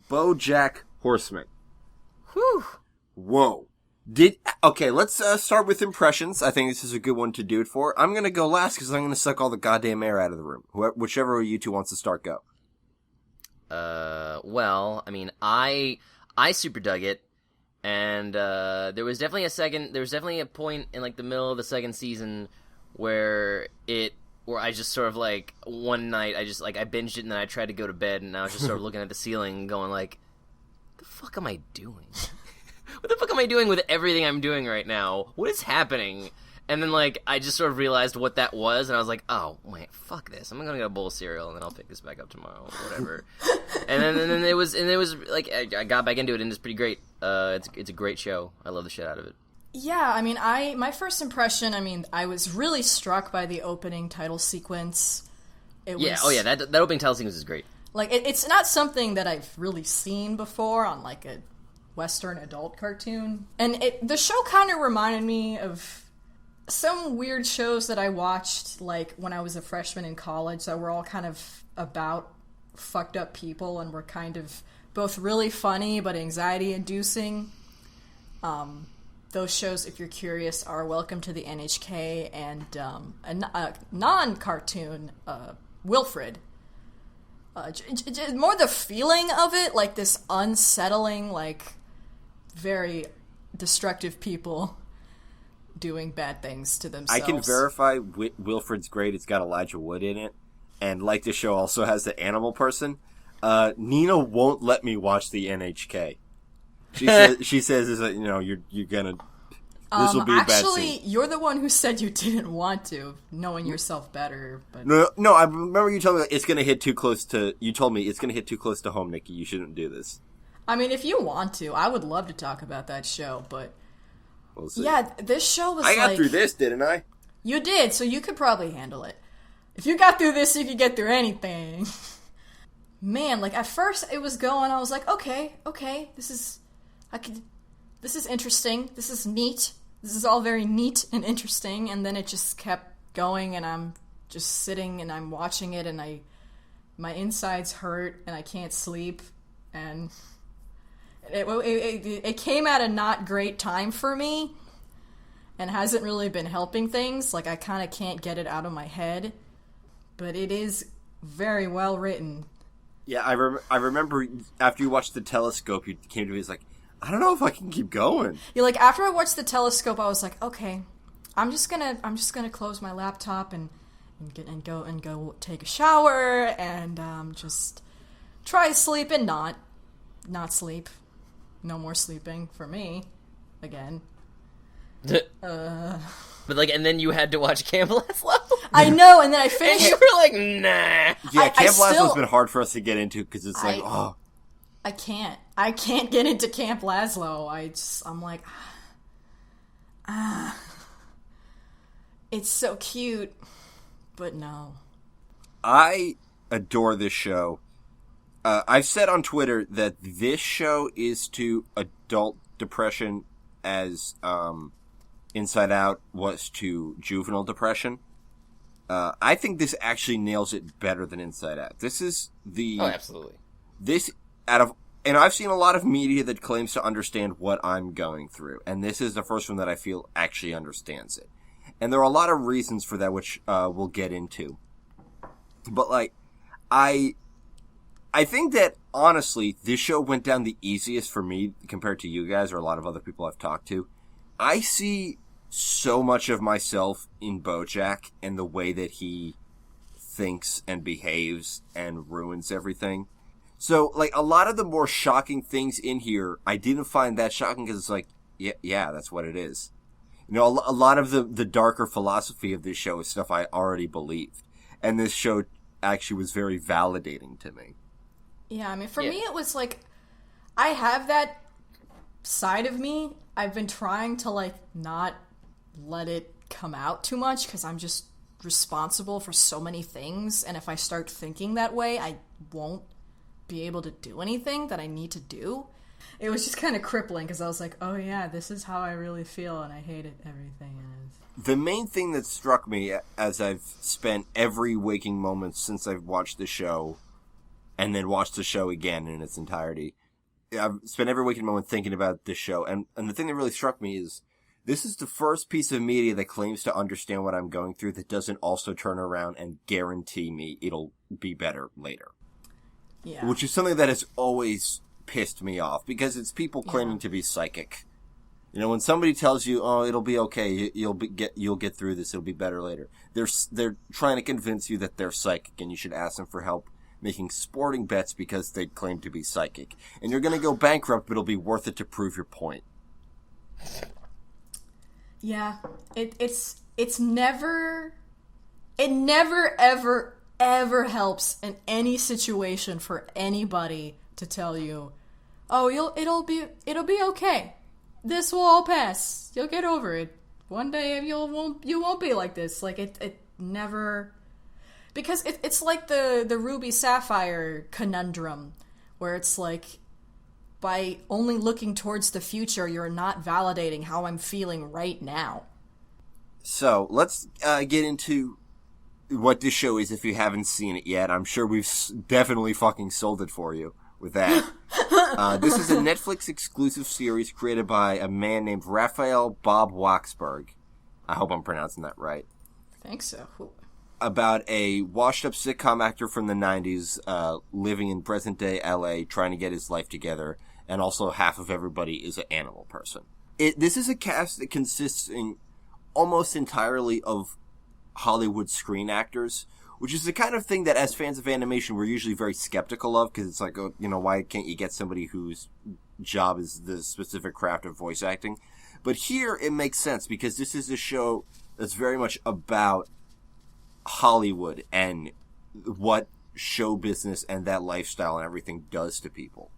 BoJack Horseman. Whew. Whoa. Okay, let's start with impressions. I think this is a good one to do it for. I'm gonna go last because I'm gonna suck all the goddamn air out of the room. Whichever of you two wants to start, go. Well, I mean, I super dug it, and there was definitely a point in like the middle of the second season where I just sort of like one night I binged it and then I tried to go to bed and I was just sort of looking at the ceiling and going like, what the fuck am I doing? What the fuck am I doing with everything I'm doing right now? What is happening? And then, like, I just sort of realized what that was, and I was like, oh, wait, fuck this. I'm gonna get a bowl of cereal, and then I'll pick this back up tomorrow, or whatever. and then it was, like, I got back into it, and it's pretty great. It's a great show. I love the shit out of it. Yeah, I mean, my first impression, I was really struck by the opening title sequence. That opening title sequence is great. Like, it's not something that I've really seen before on, like, a Western adult cartoon. And the show kind of reminded me of some weird shows that I watched, like, when I was a freshman in college that were all kind of about fucked up people and were kind of both really funny but anxiety-inducing. Those shows, if you're curious, are Welcome to the NHK and a non-cartoon, Wilfred. More the feeling of it, like this unsettling, like, very destructive people doing bad things to themselves. I can verify Wilfred's great. It's got Elijah Wood in it. And like the show also has the animal person. Nina won't let me watch the NHK. She says, you're gonna... This will be a bad scene. Actually, you're the one who said you didn't want to, knowing yourself better. But No, I remember you telling me it's going to hit too close to... You told me it's going to hit too close to home, Nikki. You shouldn't do this. I mean, if you want to, I would love to talk about that show, but... We'll see. Yeah, this show was I got through this, didn't I? You did, so you could probably handle it. If you got through this, you could get through anything. Man, like, at first it was going, I was like, okay, this is interesting, this is neat, this is all very neat and interesting, and then it just kept going, and I'm just sitting, and I'm watching it, and my insides hurt, and I can't sleep, and it came at a not great time for me, and hasn't really been helping things. Like, I kind of can't get it out of my head, but it is very well written. Yeah, I remember after you watched The Telescope, you came to me, it's like, I don't know if I can keep going. Yeah, like, after I watched The Telescope, I was like, okay, I'm just gonna close my laptop and go take a shower and just try to sleep and not sleep. No more sleeping for me. Again. But, like, and then you had to watch Camp Laszlo? I know, and then I finished... And you were like, nah. Yeah, Camp Laszlo's been hard for us to get into, because it's like, I can't get into Camp Laszlo. I'm like... It's so cute, but no. I adore this show. I've said on Twitter that this show is to adult depression as Inside Out was to juvenile depression. I think this actually nails it better than Inside Out. This is the... Oh, absolutely. And I've seen a lot of media that claims to understand what I'm going through, and this is the first one that I feel actually understands it. And there are a lot of reasons for that, which we'll get into. But, like, I think that, honestly, this show went down the easiest for me compared to you guys or a lot of other people I've talked to. I see so much of myself in BoJack and the way that he thinks and behaves and ruins everything. So, like, a lot of the more shocking things in here, I didn't find that shocking because it's like, yeah, that's what it is. You know, a lot of the darker philosophy of this show is stuff I already believed. And this show actually was very validating to me. Yeah, I mean, for me, it was like, I have that side of me. I've been trying to, like, not let it come out too much because I'm just responsible for so many things. And if I start thinking that way, I won't be able to do anything that I need to do. It was just kind of crippling because I was like, oh yeah, this is how I really feel, and I hate it, everything is. The main thing that struck me as I've spent every waking moment since I've watched the show and then watch the show again in its entirety. I've spent every waking moment thinking about this show, and the thing that really struck me is this is the first piece of media that claims to understand what I'm going through that doesn't also turn around and guarantee me it'll be better later. Yeah. Which is something that has always pissed me off, because it's people claiming to be psychic. You know, when somebody tells you, "Oh, it'll be okay. You'll get through this. It'll be better later." They're trying to convince you that they're psychic, and you should ask them for help making sporting bets because they claim to be psychic. And you're going to go bankrupt, but it'll be worth it to prove your point. Yeah, it never ever helps in any situation for anybody to tell you, "Oh, it'll be okay. This will all pass. You'll get over it. One day you won't be like this." Like it never, because it's like the Ruby Sapphire conundrum, where it's like, by only looking towards the future, you're not validating how I'm feeling right now. So let's get into what this show is if you haven't seen it yet. I'm sure we've definitely fucking sold it for you with that. This is a Netflix exclusive series created by a man named Raphael Bob Waksberg. I hope I'm pronouncing that right. I think so. About a washed-up sitcom actor from the 90s living in present-day LA, trying to get his life together, and also half of everybody is an animal person. This is a cast that consists in almost entirely of Hollywood screen actors, which is the kind of thing that as fans of animation we're usually very skeptical of, because it's like, oh, you know, why can't you get somebody whose job is the specific craft of voice acting? But here it makes sense, because this is a show that's very much about Hollywood and what show business and that lifestyle and everything does to people.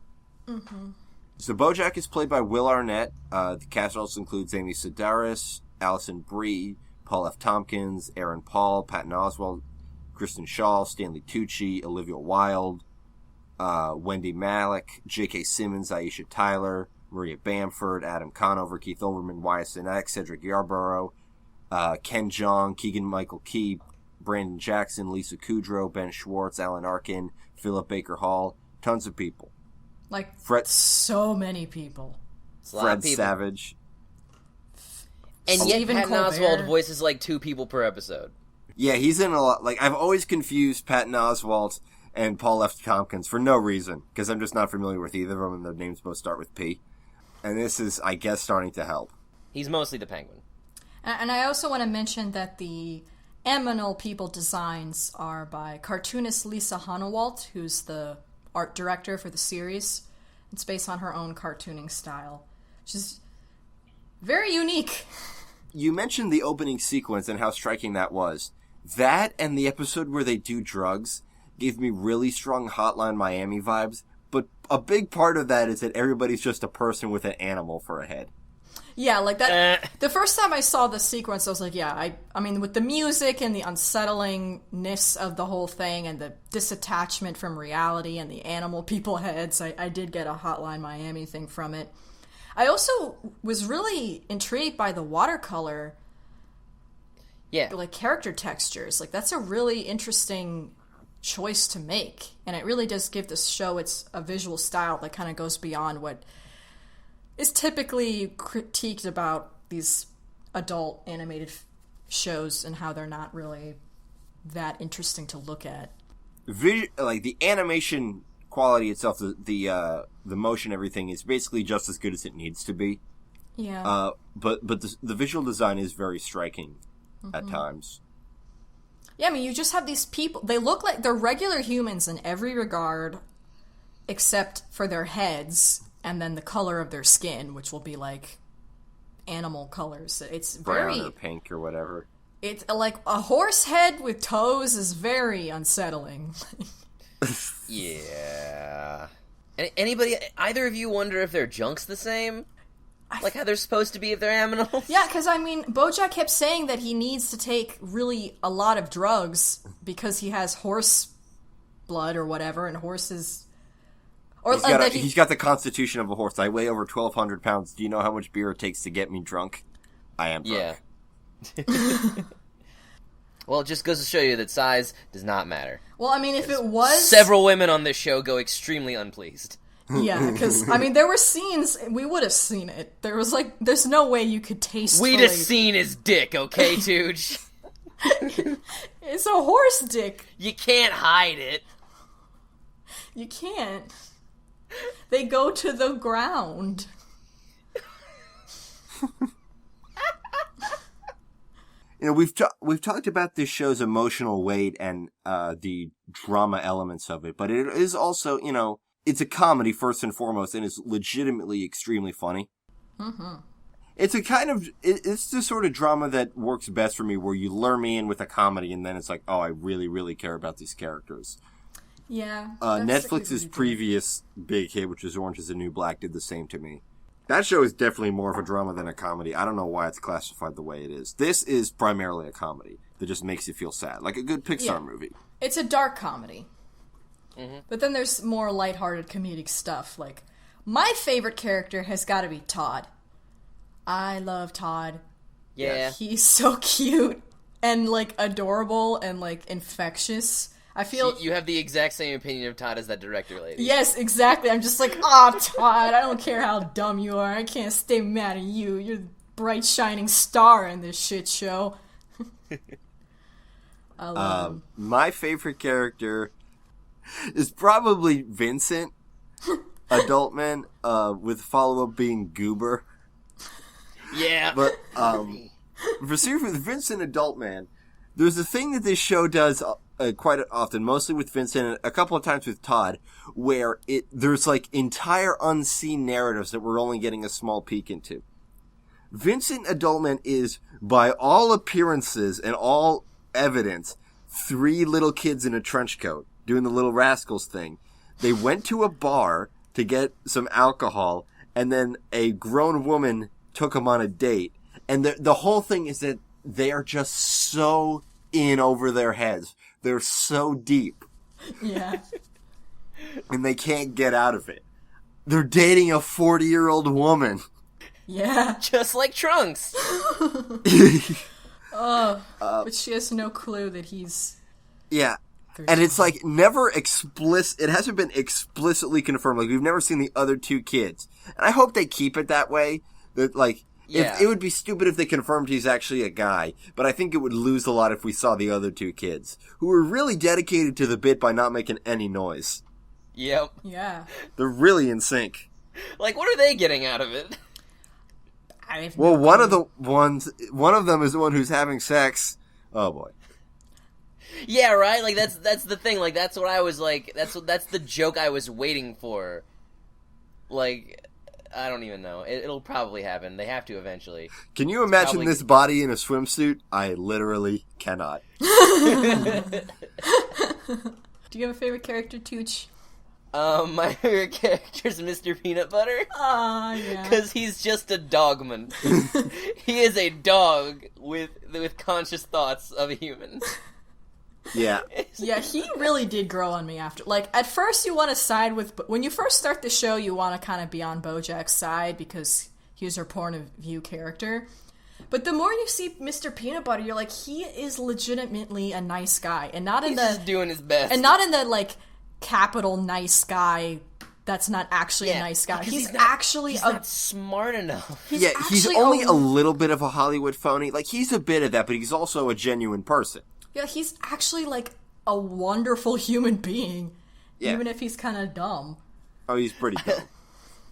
Mm-hmm. So BoJack is played by Will Arnett. The cast also includes Amy Sedaris, Alison Brie, Paul F. Tompkins, Aaron Paul, Patton Oswalt, Kristen Shaw, Stanley Tucci, Olivia Wilde, Wendy Malick, J.K. Simmons, Aisha Tyler, Maria Bamford, Adam Conover, Keith Olbermann, Wyatt Cenac, Cedric Yarborough, Ken Jeong, Keegan-Michael Key, Brandon Jackson, Lisa Kudrow, Ben Schwartz, Alan Arkin, Philip Baker Hall, tons of people. Like, so many people. Fred Savage. And yet Stephen Patton Colbert. Oswalt voices like 2 people per episode. Yeah, he's in a lot. Like, I've always confused Patton Oswalt and Paul F. Tompkins for no reason, because I'm just not familiar with either of them, and their names both start with P. And this is, I guess, starting to help. He's mostly the Penguin. And I also want to mention that the Aminal people designs are by cartoonist Lisa Hanawalt, who's the art director for the series. It's based on her own cartooning style, which is very unique. You mentioned the opening sequence and how striking that was. That and the episode where they do drugs gave me really strong Hotline Miami vibes, but a big part of that is that everybody's just a person with an animal for a head. Yeah, like that. The first time I saw the sequence, I was like, yeah, I mean, with the music and the unsettlingness of the whole thing and the disattachment from reality and the animal people heads, I did get a Hotline Miami thing from it. I also was really intrigued by the watercolor, like character textures. Like, that's a really interesting choice to make, and it really does give this show a visual style that kind of goes beyond what is typically critiqued about these adult animated shows and how they're not really that interesting to look at. Like, the animation quality itself, the motion, everything is basically just as good as it needs to be. Yeah. But the visual design is very striking at times. Yeah, I mean, you just have these people. They look like they're regular humans in every regard, except for their heads and then the color of their skin, which will be like animal colors. It's brown or pink or whatever. It's like a horse head with toes is very unsettling. Yeah. Anybody, either of you wonder if their junk's the same? Like how they're supposed to be if they're aminals? Yeah, because, I mean, BoJack kept saying that he needs to take really a lot of drugs because he has horse blood or whatever, and horses... He's got the constitution of a horse. I weigh over 1,200 pounds. Do you know how much beer it takes to get me drunk? I am drunk. Yeah. Well, it just goes to show you that size does not matter. Well, I mean, if it was... Several women on this show go extremely unpleased. Yeah, because, I mean, there were scenes, we would have seen it. There was, like, there's no way you could tastefully... We'd have seen his dick, okay, Tooch? It's a horse dick. You can't hide it. You can't. They go to the ground. You know, we've talked about this show's emotional weight and the drama elements of it, but it is also, you know, it's a comedy first and foremost, and it's legitimately extremely funny. Mm-hmm. It's a kind of, it's the sort of drama that works best for me, where you lure me in with a comedy, and then it's like, oh, I really, really care about these characters. Yeah. Netflix's previous big hit, which was Orange is the New Black, did the same to me. That show is definitely more of a drama than a comedy. I don't know why it's classified the way it is. This is primarily a comedy that just makes you feel sad, like a good Pixar movie. It's a dark comedy. Mm-hmm. But then there's more lighthearted comedic stuff. Like, my favorite character has got to be Todd. I love Todd. Yeah. He's so cute and, like, adorable and, like, infectious. I feel... You have the exact same opinion of Todd as that director lady. Yes, exactly. I'm just like, Todd, I don't care how dumb you are. I can't stay mad at you. You're the bright, shining star in this shit show. I love him. My favorite character is probably Vincent, Adultman, with follow-up being Goober. Yeah. But, for seriously, with Vincent Adultman, there's a thing that this show does quite often, mostly with Vincent and a couple of times with Todd, where there's like entire unseen narratives that we're only getting a small peek into. Vincent Adultman is, by all appearances and all evidence, 3 little kids in a trench coat doing the Little Rascals thing. They went to a bar to get some alcohol, and then a grown woman took them on a date. And the whole thing is that they are just so in over their heads. They're so deep. Yeah. And they can't get out of it. They're dating a 40-year-old woman. Yeah. Just like Trunks. But she has no clue that he's... Yeah. And it's like never it hasn't been explicitly confirmed. Like, we've never seen the other 2 kids. And I hope they keep it that way. That, like, it would be stupid if they confirmed he's actually a guy, but I think it would lose a lot if we saw the other 2 kids, who were really dedicated to the bit by not making any noise. Yep. Yeah. They're really in sync. Like, what are they getting out of it? One of them is the one who's having sex. Oh boy. Yeah, right? Like, that's the thing. Like, that's what I was like, that's the joke I was waiting for. Like, I don't even know. It'll probably happen. They have to eventually. Can you imagine this body in a swimsuit? I literally cannot. Do you have a favorite character, Tooch? My favorite character is Mr. Peanut Butter. Yeah. Because he's just a dogman. He is a dog with conscious thoughts of a human. Yeah. Yeah, he really did grow on me after. Like, at first you want to side with... When you first start the show, you want to kind of be on BoJack's side because he's her point of view character. But the more you see Mr. Peanut Butter, you're like, he is legitimately a nice guy. And not in He's just doing his best. And not in the, like, capital nice guy that's not actually a nice guy. He's not smart enough. He's only a little bit of a Hollywood phony. Like, he's a bit of that, but he's also a genuine person. Yeah, he's actually, like, a wonderful human being, even if he's kind of dumb. Oh, he's pretty dumb.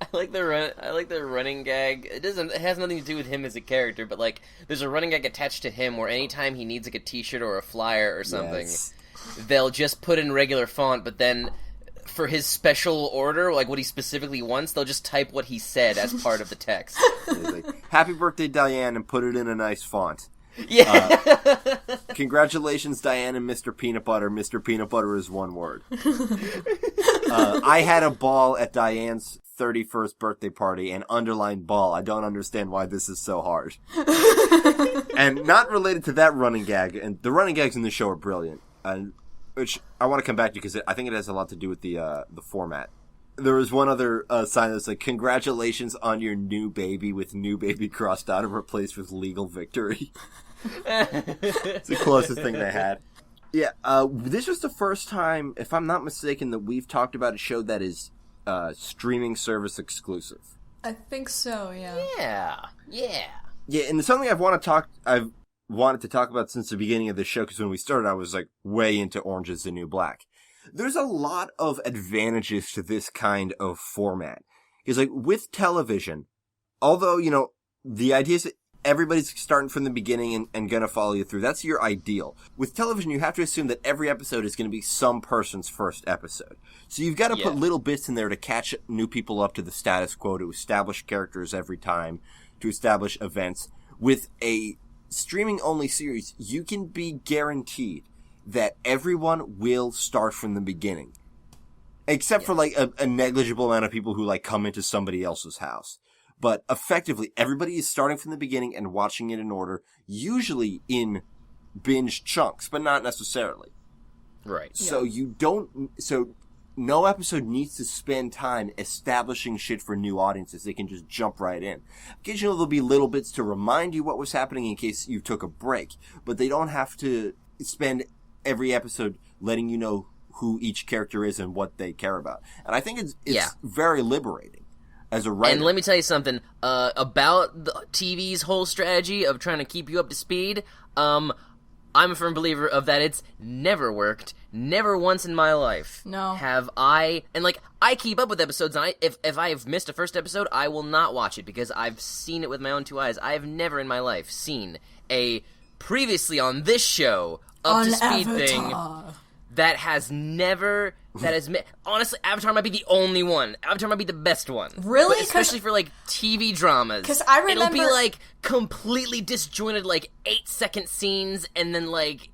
I like the running gag. It has nothing to do with him as a character, but, like, there's a running gag attached to him where anytime he needs, like, a t-shirt or a flyer or something, they'll just put in regular font, but then for his special order, like what he specifically wants, they'll just type what he said as part of the text. Like, happy birthday, Diane, and put it in a nice font. Yeah. Congratulations, Diane and Mr. Peanut Butter. Mr. Peanut Butter is one word. I had a ball at Diane's 31st birthday party and underlined ball. I don't understand why this is so hard. And not related to that running gag, and the running gags in the show are brilliant, which I want to come back to because I think it has a lot to do with the format. There was one other sign that's like, congratulations on your new baby, with new baby crossed out and replaced with legal victory. It's the closest thing they had. Yeah, this was the first time, if I'm not mistaken, that we've talked about a show that is streaming service exclusive. I think so, yeah. Yeah, and it's something I've wanted to talk about since the beginning of the show, because when we started, I was like way into Orange is the New Black. There's a lot of advantages to this kind of format. Because, like, with television, although, you know, the idea is that everybody's starting from the beginning and gonna follow you through. That's your ideal. With television, you have to assume that every episode is gonna be some person's first episode. So you've got to put little bits in there to catch new people up to the status quo, to establish characters every time, to establish events. With a streaming-only series, you can be guaranteed that everyone will start from the beginning. Except for, like, a negligible amount of people who, like, come into somebody else's house. But effectively, everybody is starting from the beginning and watching it in order, usually in binge chunks, but not necessarily. Right. So so no episode needs to spend time establishing shit for new audiences. They can just jump right in. Occasionally there'll be little bits to remind you what was happening in case you took a break, but they don't have to spend every episode letting you know who each character is and what they care about. And I think it's very liberating as a writer. And let me tell you something about the TV's whole strategy of trying to keep you up to speed. I'm a firm believer of that. It's never worked. Never once in my life. No. Have I... And, like, I keep up with episodes, and if I've missed a first episode, I will not watch it, because I've seen it with my own two eyes. I have never in my life seen a previously on this show up-to-speed thing that has never... honestly, Avatar might be the only one. Avatar might be the best one. Really? But especially for, like, TV dramas. Because I remember... It'll be, like, completely disjointed, like, 8-second scenes, and then, like...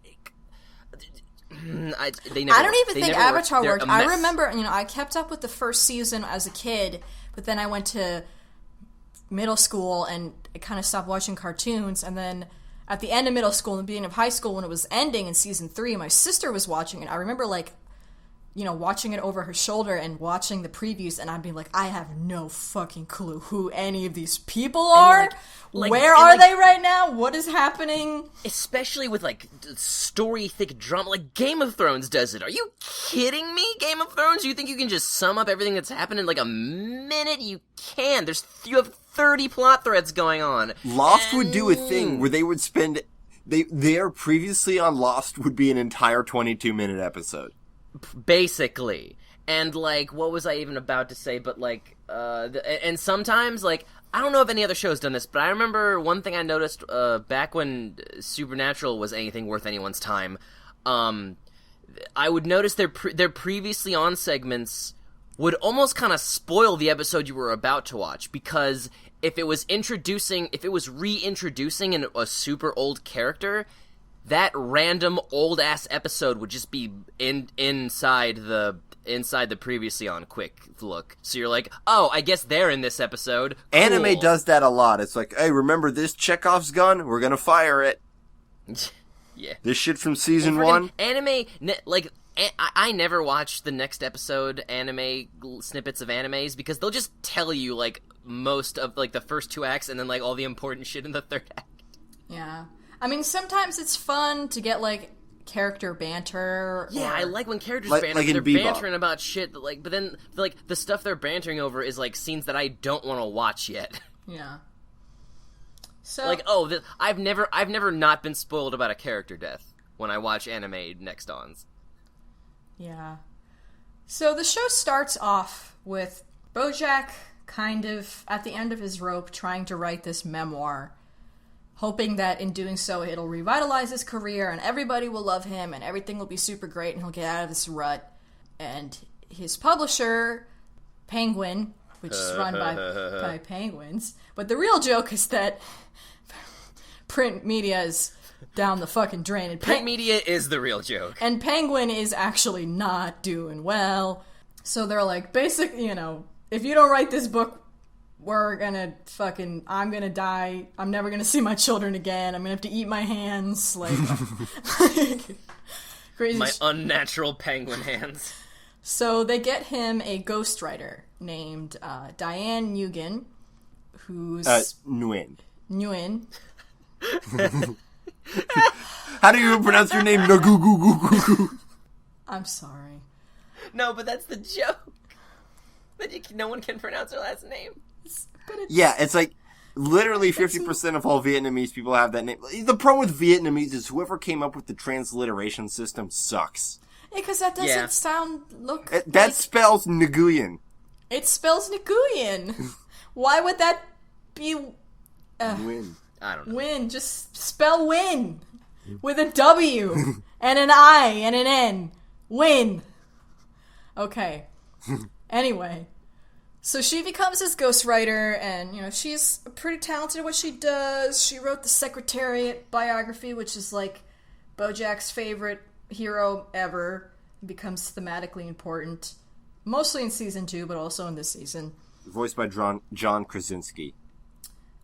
I don't even think Avatar worked. I remember, I kept up with the first season as a kid, but then I went to middle school, and I kind of stopped watching cartoons, and then... At the end of middle school and the beginning of high school, when it was ending in season 3, my sister was watching it. I remember, like, watching it over her shoulder and watching the previews, and I'd be like, I have no fucking clue who any of these people are. Where are they right now? What is happening? Especially with, like, story-thick drama. Like, Game of Thrones does it. Are you kidding me, Game of Thrones? You think you can just sum up everything that's happened in, like, a minute? You can. You have 30 plot threads going on. Lost would do a thing where they would spend... Their previously on Lost would be an entire 22-minute episode. Basically. And, like, what was I even about to say? But, like, and sometimes, like, I don't know if any other show's done this, but I remember one thing I noticed back when Supernatural was anything worth anyone's time. I would notice their previously on segments would almost kind of spoil the episode you were about to watch, because if it was reintroducing a super old character, that random old-ass episode would just be inside the previously on quick look. So you're like, oh, I guess they're in this episode. Cool. Anime does that a lot. It's like, hey, remember this Chekhov's gun? We're gonna fire it. Yeah. This shit from season 1? Anime, like, I never watch the next episode snippets of animes, because they'll just tell you, like, most of, like, the first 2 acts and then, like, all the important shit in the 3rd act. Yeah. I mean, sometimes it's fun to get, like, character banter. Yeah, I like when characters banter. Like they're bantering about shit, that, like, but then, like, the stuff they're bantering over is, like, scenes that I don't want to watch yet. Yeah. So, like, I've never not been spoiled about a character death when I watch anime next-ons. Yeah. So the show starts off with BoJack kind of at the end of his rope trying to write this memoir, hoping that in doing so it'll revitalize his career and everybody will love him and everything will be super great and he'll get out of this rut. And his publisher, Penguin, which is run by penguins, but the real joke is that print media is down the fucking drain. And print media is the real joke. And Penguin is actually not doing well. So they're like, basically, if you don't write this book, I'm gonna die. I'm never gonna see my children again. I'm gonna have to eat my hands. Like crazy. My unnatural penguin hands. So they get him a ghostwriter named Diane Nguyen, who's... Nguyen. Nguyen. How do you pronounce your name? I'm sorry. No, but that's the joke. That no one can pronounce her last name. Yeah, it's like literally 50% of all Vietnamese people have that name. The problem with Vietnamese is whoever came up with the transliteration system sucks. Yeah, because that doesn't That like... spells Nguyen. It spells Nguyen. Why would that be... Nguyen. I don't know. Win. Just spell win. With a W. And an I and an N. Win. Okay. Anyway. So she becomes his ghostwriter, and, you know, she's pretty talented at what she does. She wrote the Secretariat biography, which is, like, BoJack's favorite hero ever. It becomes thematically important. Mostly in Season 2, but also in this season. Voiced by John Krasinski.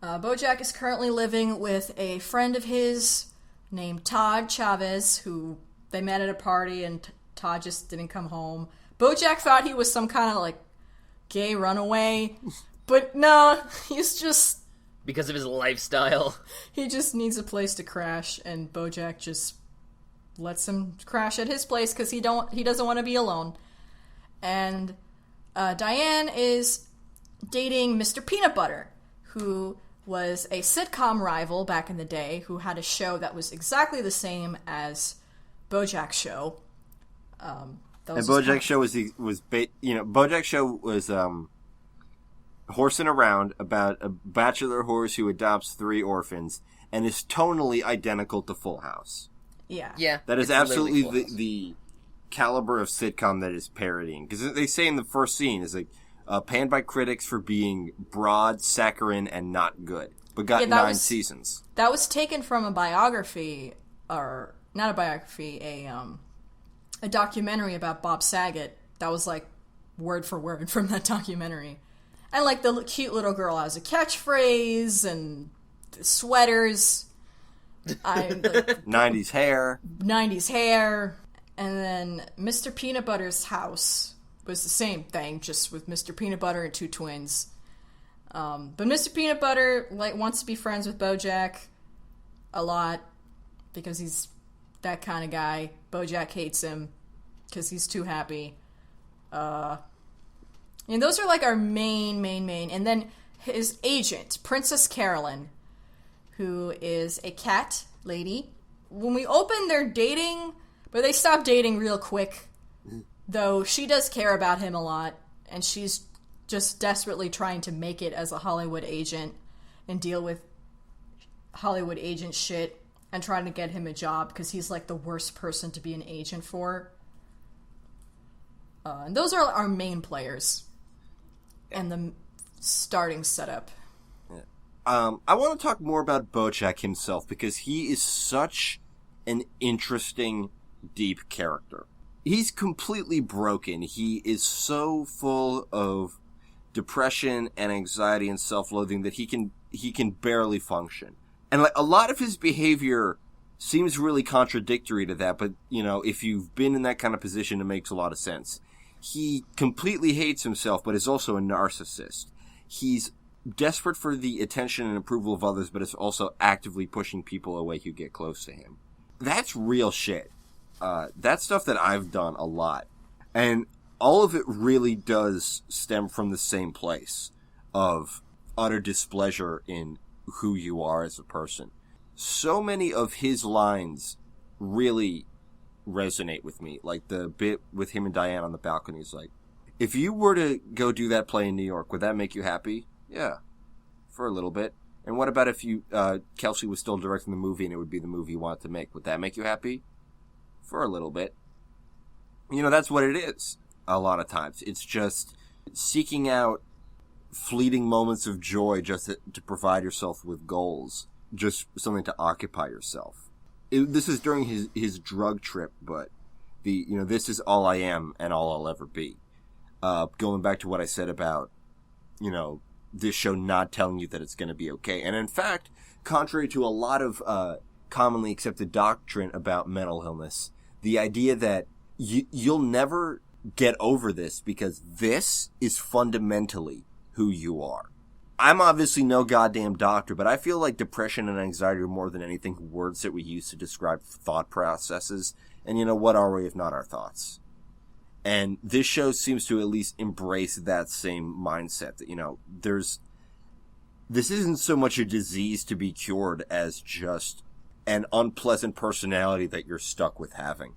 BoJack is currently living with a friend of his named Todd Chavez, who they met at a party, and Todd just didn't come home. BoJack thought he was some kind of, like, gay runaway, but no, he's just... Because of his lifestyle. He just needs a place to crash, and BoJack just lets him crash at his place because he doesn't want to be alone. And Diane is dating Mr. Peanut Butter, who was a sitcom rival back in the day, who had a show that was exactly the same as BoJack's show. And BoJack's show BoJack's show was horsing around about a bachelor horse who adopts 3 orphans and is tonally identical to Full House. Yeah. Yeah. That is absolutely the caliber of sitcom that is parodying. Because they say in the first scene, is like, panned by critics for being broad, saccharine, and not good. But got 9 seasons. That was taken from a biography, or not a biography, a documentary about Bob Saget. That was like word for word from that documentary. And like the cute little girl has a catchphrase and sweaters. 90s hair. 90s hair. And then Mr. Peanut Butter's house was the same thing, just with Mr. Peanut Butter and 2 twins. But Mr. Peanut Butter wants to be friends with BoJack a lot because he's that kind of guy. BoJack hates him because he's too happy. And those are like our main. And then his agent, Princess Carolyn, who is a cat lady. When we open, they're dating, but they stop dating real quick. Though she does care about him a lot, and she's just desperately trying to make it as a Hollywood agent and deal with Hollywood agent shit and trying to get him a job because he's like the worst person to be an agent for. And those are our main players and the starting setup. I want to talk more about BoJack himself because he is such an interesting, deep character. He's completely broken. He is so full of depression and anxiety and self-loathing that he can barely function. And like a lot of his behavior seems really contradictory to that, but you know, if you've been in that kind of position, it makes a lot of sense. He completely hates himself, but is also a narcissist. He's desperate for the attention and approval of others, but is also actively pushing people away who get close to him. That's real shit. That's stuff that I've done a lot. And all of it really does stem from the same place of utter displeasure in who you are as a person. So many of his lines really resonate with me. Like the bit with him and Diane on the balcony is like, if you were to go do that play in New York, would that make you happy? Yeah, for a little bit. And what about if you, Kelsey was still directing the movie and it would be the movie you wanted to make? Would that make you happy? For a little bit. You know, that's what it is a lot of times. It's just seeking out fleeting moments of joy just to provide yourself with goals. Just something to occupy yourself. This is during his drug trip, but this is all I am and all I'll ever be. Going back to what I said about, this show not telling you that it's going to be okay. And in fact, contrary to a lot of commonly accepted doctrine about mental illness, the idea that you'll never get over this because this is fundamentally who you are. I'm obviously no goddamn doctor, but I feel like depression and anxiety are more than anything words that we use to describe thought processes. And what are we if not our thoughts? And this show seems to at least embrace that same mindset that, this isn't so much a disease to be cured as just an unpleasant personality that you're stuck with having.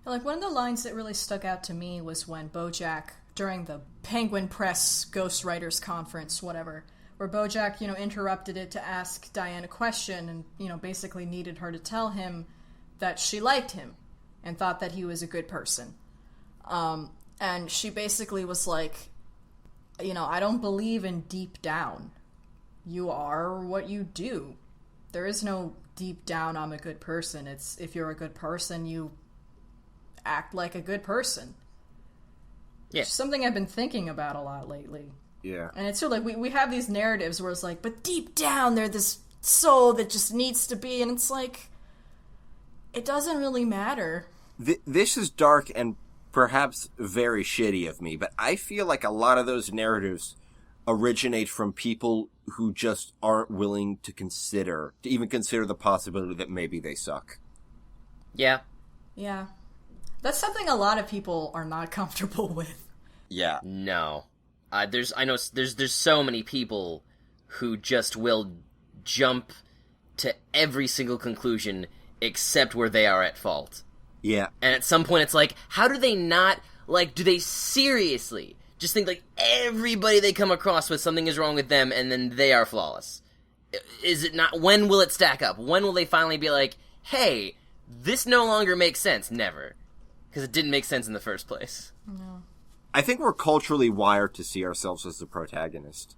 Like, one of the lines that really stuck out to me was when BoJack, during the Penguin Press Ghostwriters Conference, whatever, where BoJack, interrupted it to ask Diane a question and, basically needed her to tell him that she liked him and thought that he was a good person. And she basically was like, I don't believe in deep down. You are what you do. There is no deep down, I'm a good person. It's, if you're a good person, you act like a good person. Yeah. It's something I've been thinking about a lot lately. Yeah. And it's sort of like, we have these narratives where it's like, but deep down, they're this soul that just needs to be, and it's like, it doesn't really matter. This is dark and perhaps very shitty of me, but I feel like a lot of those narratives originate from people who just aren't willing to even consider the possibility that maybe they suck. Yeah. Yeah. That's something a lot of people are not comfortable with. Yeah. No. There's so many people who just will jump to every single conclusion except where they are at fault. Yeah. And at some point it's like, how do they not, do they seriously just think, everybody they come across with something is wrong with them and then they are flawless? Is it not, when will it stack up? When will they finally be like, hey, this no longer makes sense? Never. Because it didn't make sense in the first place. No. I think we're culturally wired to see ourselves as the protagonist.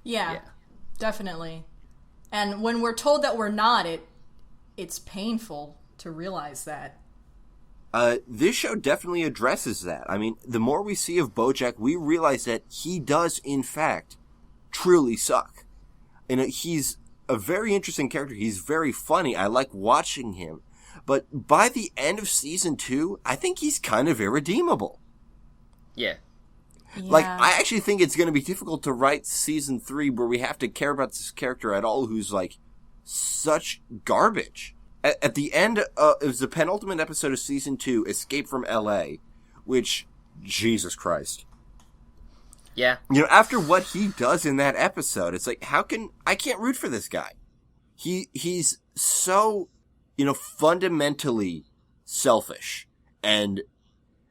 Yeah, definitely. And when we're told that we're not, it's painful to realize that. This show definitely addresses that. I mean, the more we see of BoJack, we realize that he does, in fact, truly suck. And he's a very interesting character. He's very funny. I like watching him. But by the end of season 2, I think he's kind of irredeemable. Yeah. I actually think it's going to be difficult to write season 3 where we have to care about this character at all who's, such garbage. At the end, it was the penultimate episode of season 2, Escape from L.A., which, Jesus Christ. Yeah. After what he does in that episode, it's like, I can't root for this guy. He's so, fundamentally selfish. And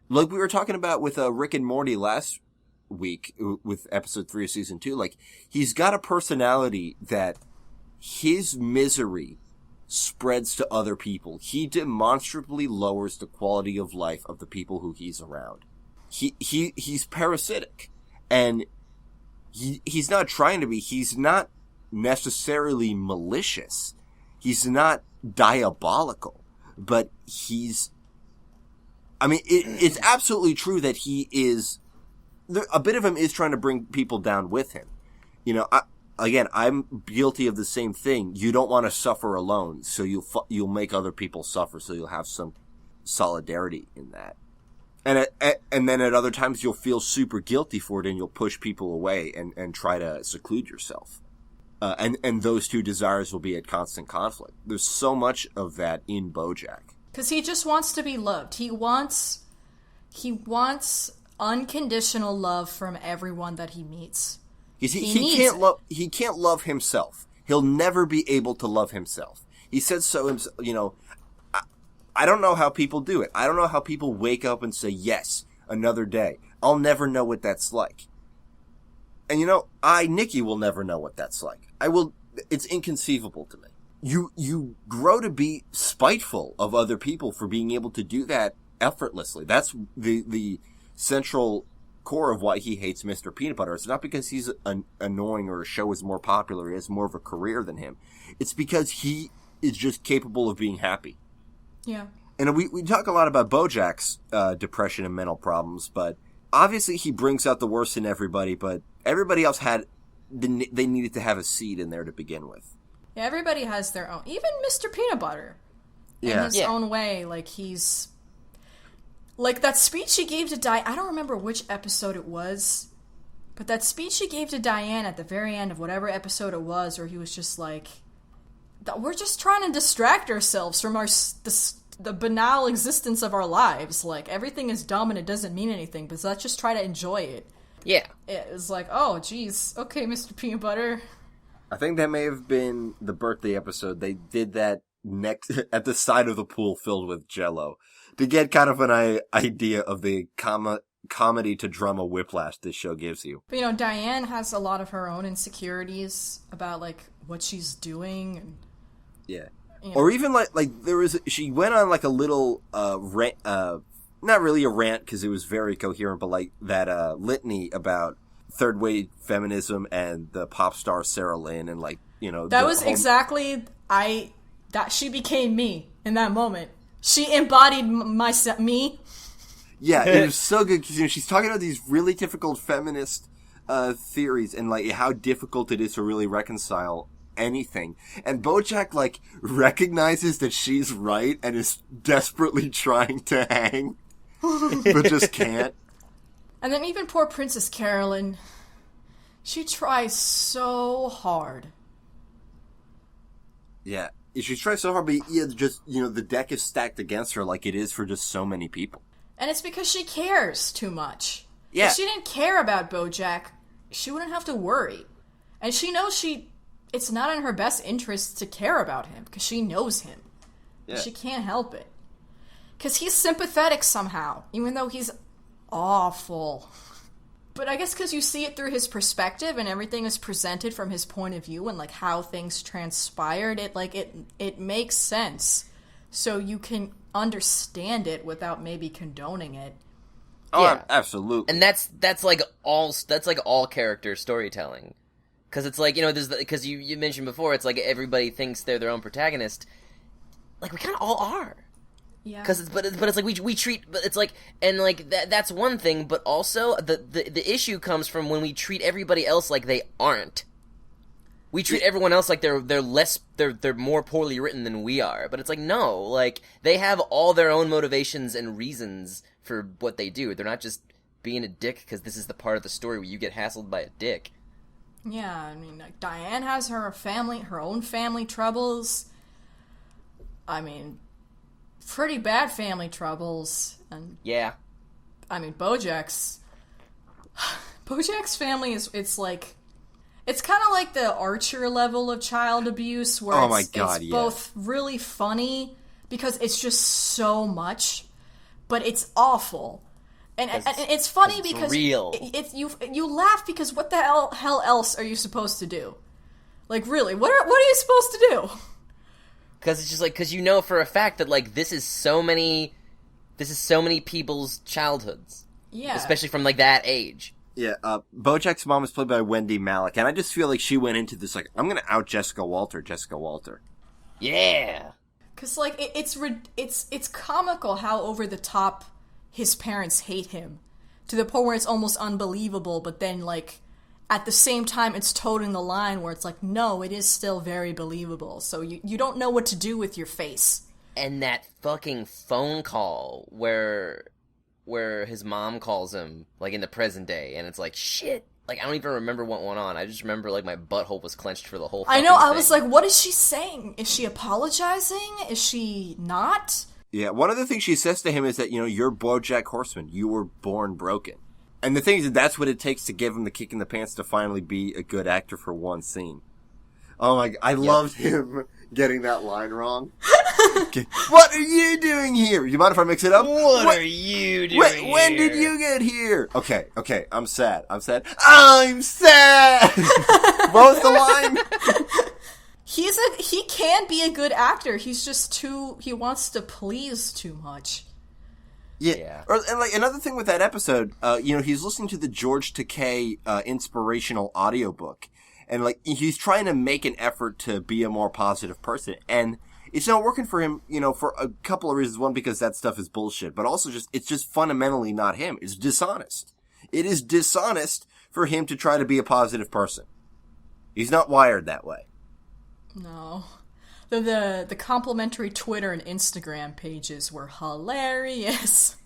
like we were talking about with Rick and Morty last week with episode 3 of season 2, he's got a personality that his misery spreads to other people. He demonstrably lowers the quality of life of the people who he's around. He's parasitic. And he's not trying to be. He's not necessarily malicious. He's not diabolical. But it's absolutely true that he is, a bit of him is trying to bring people down with him. I'm guilty of the same thing. You don't want to suffer alone, so you'll make other people suffer, so you'll have some solidarity in that. And then at other times you'll feel super guilty for it, and you'll push people away and try to seclude yourself. And those two desires will be at constant conflict. There's so much of that in BoJack. Because he just wants to be loved. He wants unconditional love from everyone that he meets. He can't love himself. He'll never be able to love himself. He said so himself, I don't know how people do it. I don't know how people wake up and say, yes, another day. I'll never know what that's like. And Nikki will never know what that's like. It's inconceivable to me. You grow to be spiteful of other people for being able to do that effortlessly. That's the central core of why he hates Mr. Peanut Butter. It's not because he's annoying or a show is more popular, he has more of a career than him. It's because he is just capable of being happy. Yeah. And we talk a lot about BoJack's depression and mental problems, but obviously he brings out the worst in everybody, but everybody else they needed to have a seed in there to begin with. Yeah, everybody has their own. Even Mr. Peanut Butter. In his own way. He's... that speech he gave to Di, I don't remember which episode it was, But that speech he gave to Diane at the very end of whatever episode it was, where he was just like, we're just trying to distract ourselves from the banal existence of our lives. Like, everything is dumb and it doesn't mean anything, but let's just try to enjoy it. Yeah. It was like, oh, geez. Okay, Mr. Peanut Butter. I think that may have been the birthday episode. They did that next at the side of the pool filled with Jell-O to get kind of an idea of the comedy to drama whiplash this show gives you. But, you know, Diane has a lot of her own insecurities about, like, what she's doing. And, yeah. You know. Or even, like she went on, like, a little, rant, not really a rant, because it was very coherent, but, like, that, litany about third-wave feminism and the pop star Sarah Lynn and, like, you know... That was exactly... that she became me in that moment. She embodied me. Yeah, it was so good because, you know, she's talking about these really difficult feminist theories and, like, how difficult it is to really reconcile anything. And BoJack, like, recognizes that she's right and is desperately trying to hang, but just can't. And then even poor Princess Carolyn, she tries so hard. Yeah, she tries so hard, but yeah, just, you know, the deck is stacked against her like it is for just so many people. And it's because she cares too much. Yeah. If she didn't care about BoJack, she wouldn't have to worry. And she knows it's not in her best interest to care about him, because she knows him. Yeah. She can't help it. Because he's sympathetic somehow, even though he's awful. But I guess because you see it through his perspective and everything is presented from his point of view and, like, how things transpired, it makes sense. So you can understand it without maybe condoning it. Oh, Yeah. absolutely. And that's like all character storytelling. Because it's like, you know, because you mentioned before, it's like everybody thinks they're their own protagonist. Like, we kind of all are. Yeah. But it's like we treat, but it's like, and like that's one thing, but also the issue comes from when we treat everybody else like they aren't. We treat everyone else like they're more poorly written than we are. But it's like, no, like, they have all their own motivations and reasons for what they do. They're not just being a dick because this is the part of the story where you get hassled by a dick. Yeah, I mean, like, Diane has her own family troubles. I mean, pretty bad family troubles. And Yeah. I mean, BoJack's family it's like, it's kind of like the Archer level of child abuse, where Oh my God, it's yeah. both really funny because it's just so much, but it's awful. And it's funny it's because real. You laugh because what the hell else are you supposed to do? Like, really, what are you supposed to do? Because it's just like, because you know for a fact that, like, this is so many people's childhoods. Yeah. Especially from, like, that age. Yeah, BoJack's mom is played by Wendy Malick, and I just feel like she went into this like, I'm gonna out Jessica Walter. Yeah. Because, like, it's comical how over the top his parents hate him, to the point where it's almost unbelievable, but then, like, at the same time, it's toting the line where it's like, no, it is still very believable, so you don't know what to do with your face. And that fucking phone call where his mom calls him, like, in the present day, and it's like, shit. Like, I don't even remember what went on. I just remember, like, my butthole was clenched for the whole fucking I know, I thing. was like, what is she saying? Is she apologizing? Is she not? Yeah, one of the things she says to him is that, you know, you're BoJack Horseman. You were born broken. And the thing is that that's what it takes to give him the kick in the pants to finally be a good actor for one scene. Oh my, I loved him getting that line wrong. Okay. What are you doing here? You mind if I mix it up? What are you doing When here? did you get here? Okay, I'm sad. I'm sad. What was the line? He can be a good actor. He's just he wants to please too much. Yeah. And like another thing with that episode, you know, he's listening to the George Takei inspirational audiobook, and like he's trying to make an effort to be a more positive person, and it's not working for him, you know, for a couple of reasons. One, because that stuff is bullshit, but also it's just fundamentally not him. It's dishonest. It is dishonest for him to try to be a positive person. He's not wired that way. No. The complimentary Twitter and Instagram pages were hilarious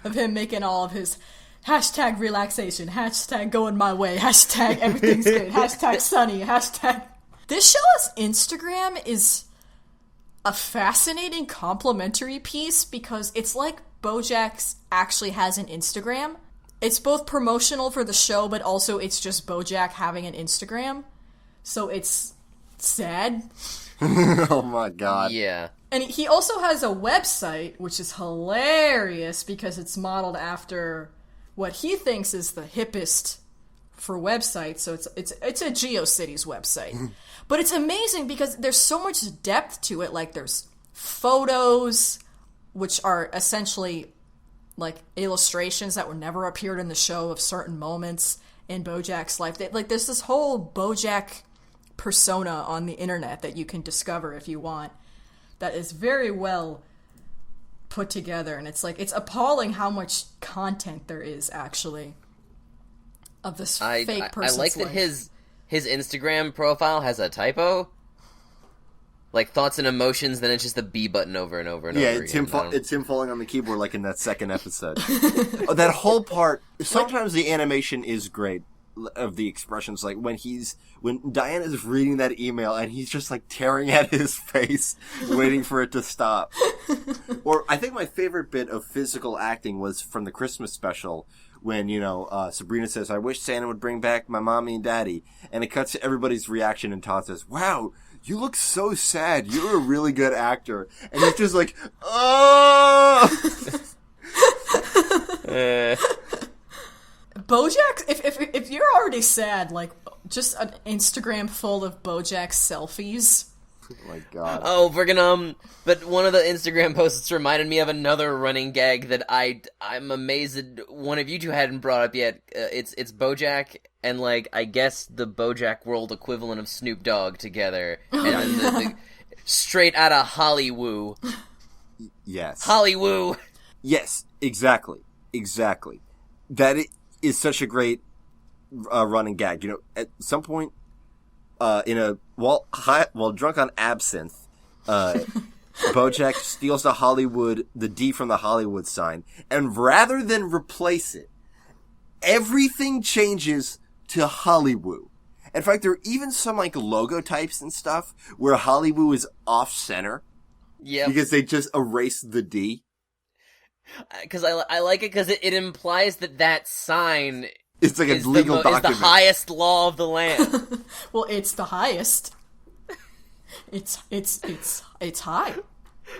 of him making all of his hashtag relaxation, hashtag going my way, hashtag everything's great, hashtag sunny, hashtag... This show's Instagram is a fascinating complimentary piece because it's like BoJack actually has an Instagram. It's both promotional for the show, but also it's just BoJack having an Instagram. So it's sad. Oh my god. Yeah. And he also has a website, which is hilarious because it's modeled after what he thinks is the hippest for websites. So it's a GeoCities website. But it's amazing because there's so much depth to it. Like there's photos, which are essentially like illustrations that were never appeared in the show of certain moments in BoJack's life. Like there's this whole BoJack persona on the internet that you can discover if you want. That is very well put together, and it's appalling how much content there is actually of this fake person's I like that life. his Instagram profile has a typo, like thoughts and emotions. Then it's just the B button over and over and over. Yeah, it's him falling on the keyboard like in that second episode. Oh, that whole part. Sometimes the animation is great of the expressions, like when Diana is reading that email and he's just like tearing at his face, waiting for it to stop. Or I think my favorite bit of physical acting was from the Christmas special when, Sabrina says, "I wish Santa would bring back my mommy and daddy," and it cuts to everybody's reaction and Todd says, "Wow, you look so sad. You're a really good actor." And it's just like, oh. BoJack, if you're already sad, like just an Instagram full of BoJack selfies. Oh my god. Oh, friggin' but one of the Instagram posts reminded me of another running gag that I'm amazed that one of you two hadn't brought up yet. It's BoJack and like I guess the BoJack World equivalent of Snoop Dogg together, and the straight out of Hollywood. Yes. Hollywood. Yes, exactly. That is such a great running gag. At some point, while drunk on absinthe, BoJack steals the D from the Hollywood sign, and rather than replace it, everything changes to Hollywood. In fact, there are even some like logo types and stuff where Hollywood is off center. Yeah, because they just erase the D. Because I like it because it implies that sign it's like a legal document. Is the highest law of the land. Well, it's the highest. It's high.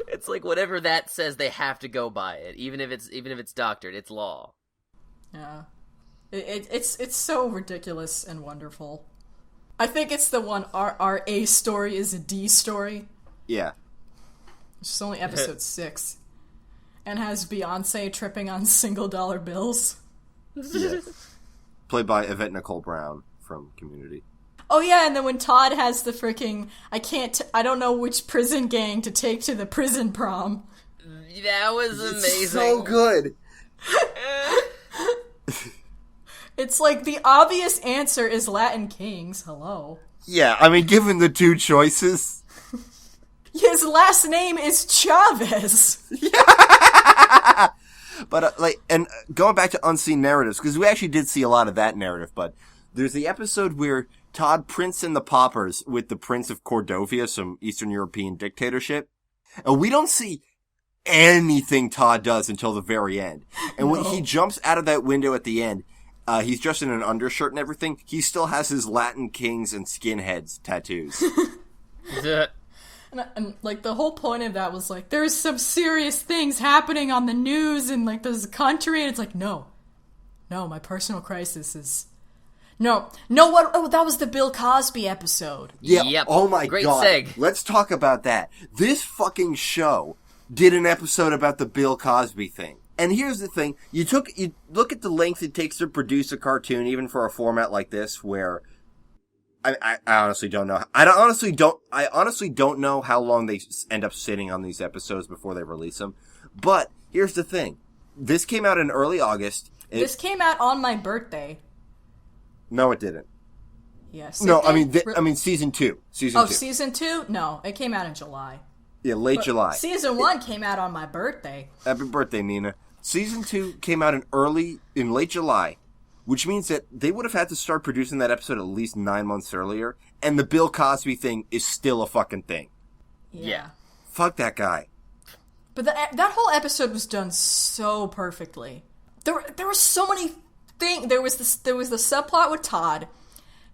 It's like whatever that says, they have to go by it, even if it's doctored. It's law. Yeah, it's so ridiculous and wonderful. I think it's the one our A story is a D story. Yeah, which is only episode 6. And has Beyonce tripping on single-dollar bills. Yes. Played by Yvette Nicole Brown from Community. Oh yeah, and then when Todd has the freaking, I don't know which prison gang to take to the prison prom. That was amazing. It's so good. It's like the obvious answer is Latin Kings. Hello. Yeah, I mean, given the two choices. His last name is Chavez. Yeah. But going back to unseen narratives, because we actually did see a lot of that narrative. But there's the episode where Todd prints in the poppers with the Prince of Cordovia, some Eastern European dictatorship, and we don't see anything Todd does until the very end. And when he jumps out of that window at the end, he's just in an undershirt and everything. He still has his Latin Kings and skinheads tattoos. And like the whole point of that was like, there's some serious things happening on the news in like this country, and it's like, no, my personal crisis is what? Oh, that was the Bill Cosby episode. Yeah. Yep. Oh my Great god. seg. Let's talk about that. This fucking show did an episode about the Bill Cosby thing. And here's the thing: you look at the length it takes to produce a cartoon, even for a format like this, where. I honestly don't know. I honestly don't know how long they end up sitting on these episodes before they release them. But here's the thing: this came out in early August. This came out on my birthday. No, it didn't. Yes. No, I mean season 2. Oh, season 2? No, it came out in July. Yeah, late July. Season 1 came out on my birthday. Happy birthday, Nina. Season 2 came out in late July, which means that they would have had to start producing that episode at least 9 months earlier, and the Bill Cosby thing is still a fucking thing. Yeah. Fuck that guy. But that whole episode was done so perfectly. There were so many things. There was the subplot with Todd.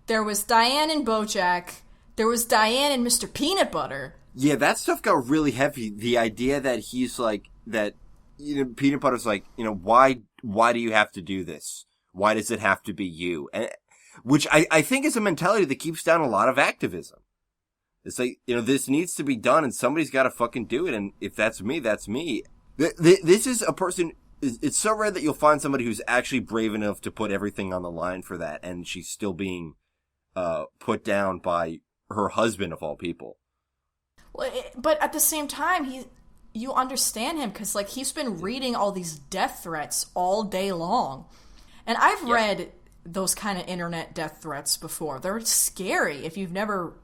There was Diane and BoJack. There was Diane and Mr. Peanut Butter. Yeah, that stuff got really heavy. The idea that he's like that, Peanut Butter's like, why do you have to do this? Why does it have to be you? And which I think is a mentality that keeps down a lot of activism. It's like, this needs to be done and somebody's got to fucking do it. And if that's me, that's me. This is a person, it's so rare that you'll find somebody who's actually brave enough to put everything on the line for that. And she's still being, put down by her husband of all people. Well, but at the same time, you understand him because, like, he's been reading all these death threats all day long. And I've read those kind of internet death threats before. They're scary if you've never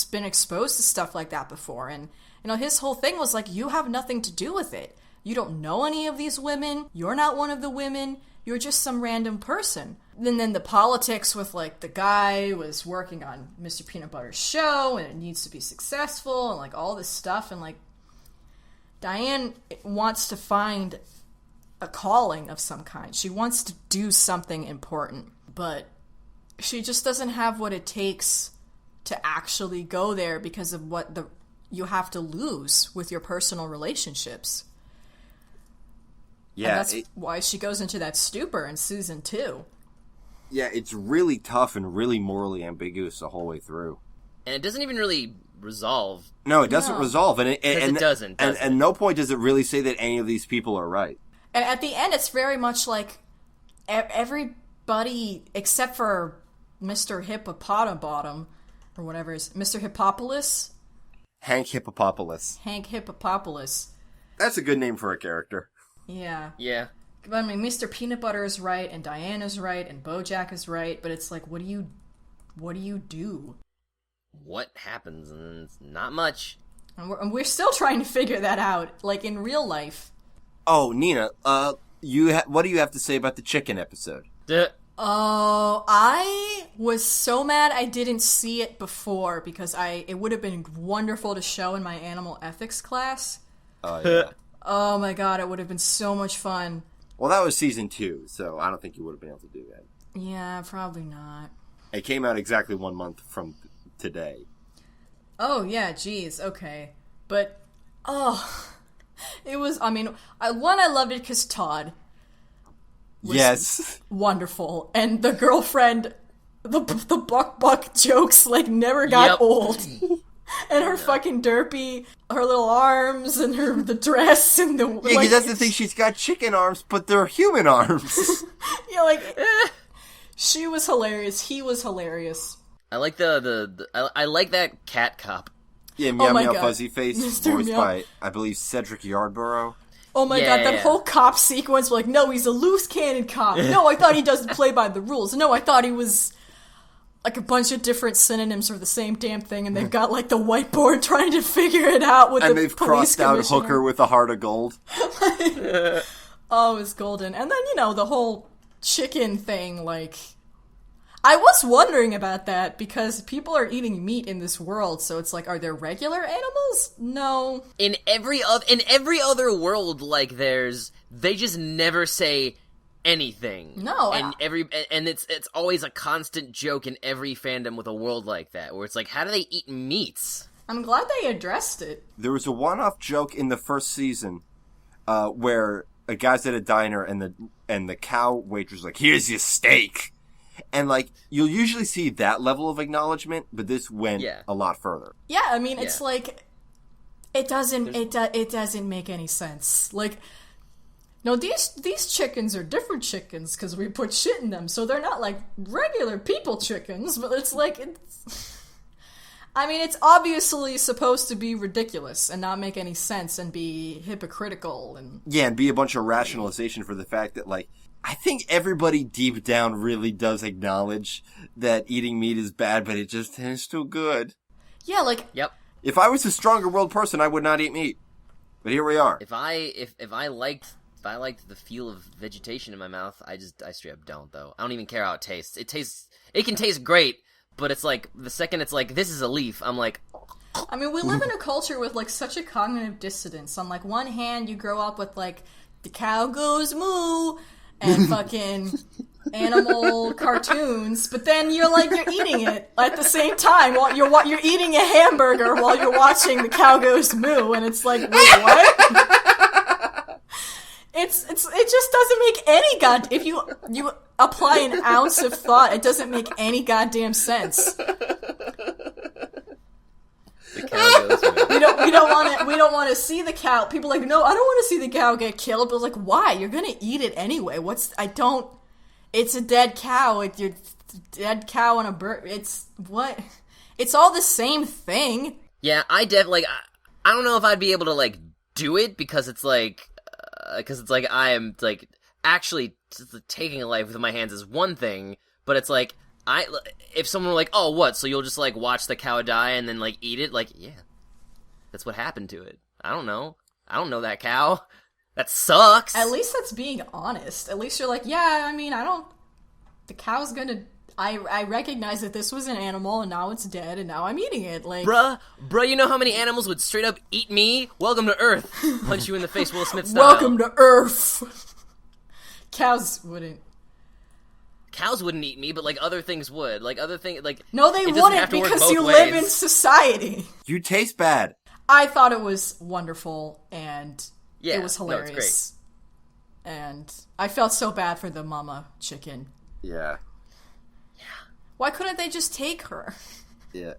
been exposed to stuff like that before. And, his whole thing was like, you have nothing to do with it. You don't know any of these women. You're not one of the women. You're just some random person. And then the politics with, like, the guy was working on Mr. Peanut Butter's show and it needs to be successful and, like, all this stuff. And, like, Diane wants to find a calling of some kind. She wants to do something important, but she just doesn't have what it takes to actually go there because of what you have to lose with your personal relationships. Yeah, and that's why she goes into that stupor in season 2. Yeah, it's really tough and really morally ambiguous the whole way through. And it doesn't even really resolve. No, it doesn't resolve. And it doesn't. And no point does it really say that any of these people are right. And at the end, it's very much like everybody, except for Mr. Hippopotabottom, or whatever is Mr. Hippopoulos? Hank Hippopopoulos. Hank Hippopopoulos. That's a good name for a character. Yeah. Yeah. I mean, Mr. Peanut Butter is right, and Diane is right, and BoJack is right, but it's like, what do you do? What happens? And it's not much. And we're still trying to figure that out, like in real life. Oh, Nina, what do you have to say about the chicken episode? Oh, I was so mad I didn't see it before because it would have been wonderful to show in my animal ethics class. Oh, yeah. Oh my god, it would have been so much fun. Well, that was season 2, so I don't think you would have been able to do that. Yeah, probably not. It came out exactly 1 month from today. Oh, yeah, geez, okay. But, it was, I loved it because Todd was wonderful. And the girlfriend, the buck jokes, like, never got old. And her fucking derpy, her little arms, and the dress, and the... Yeah, because that's the thing, she's got chicken arms, but they're human arms. She was hilarious, he was hilarious. I like I like that cat cop. Yeah, Meow Meow Fuzzy Face, voiced by, I believe, Cedric Yarborough. Oh my god, that whole cop sequence, like, no, he's a loose cannon cop. No, I thought he doesn't play by the rules. No, I thought he was... like a bunch of different synonyms for the same damn thing, and they've got like the whiteboard trying to figure it out with and the police crossed out Hooker with a heart of gold. Oh, it's golden. And then, the whole chicken thing, like... I was wondering about that, because people are eating meat in this world, so it's like, are there regular animals? No. In every other world, like, they just never say anything. No. And it's always a constant joke in every fandom with a world like that, where it's like, how do they eat meats? I'm glad they addressed it. There was a one-off joke in the first season, where a guy's at a diner and the cow waitress is like, here's your steak. And, like, you'll usually see that level of acknowledgement, but this went a lot further. Yeah, I mean, it's like, it doesn't make any sense. Like, no, these chickens are different chickens because we put shit in them, so they're not, like, regular people chickens, but it's like, it's obviously supposed to be ridiculous and not make any sense and be hypocritical and... Yeah, and be a bunch of rationalization for the fact that, like, I think everybody deep down really does acknowledge that eating meat is bad, but it just tastes too good. Yeah, like... Yep. If I was a stronger willed person, I would not eat meat. But here we are. If I liked I liked the feel of vegetation in my mouth, I straight up don't, though. I don't even care how it tastes. It can taste great, but it's like, the second it's like, this is a leaf, I'm like... I mean, we live in a culture with, like, such a cognitive dissonance. On, like, one hand, you grow up with, like, the cow goes moo, and fucking animal cartoons, but then you're eating it at the same time while you're eating a hamburger while you're watching the cow goes moo, and it's like, wait, what? It just doesn't make any if you apply an ounce of thought, it doesn't make any goddamn sense. The cow goes moo. We don't want to see the cow. People are like, no, I don't want to see the cow get killed. But it's like, why? You're gonna eat it anyway. It's a dead cow. It's your dead cow and a bird. It's what? It's all the same thing. Yeah, I don't know if I'd be able to, like, do it, because it's like I am, like, actually taking a life with my hands is one thing, but it's like, if someone were like, oh, what, so you'll just, like, watch the cow die and then, like, eat it? Like, yeah, that's what happened to it. I don't know that cow. That sucks. At least that's being honest. At least you're like, yeah, I mean, the cow's gonna... I recognize that this was an animal, and now it's dead, and now I'm eating it. Like, bruh, you know how many animals would straight up eat me? Welcome to Earth. Punch you in the face, Will Smith style. Welcome to Earth. Cows wouldn't eat me, but, like, other things would. Like, other things, like... No, they wouldn't, because you live in society. You taste bad. I thought it was wonderful, and it was hilarious. No, it's great. And I felt so bad for the mama chicken. Yeah. Why couldn't they just take her? Yeah.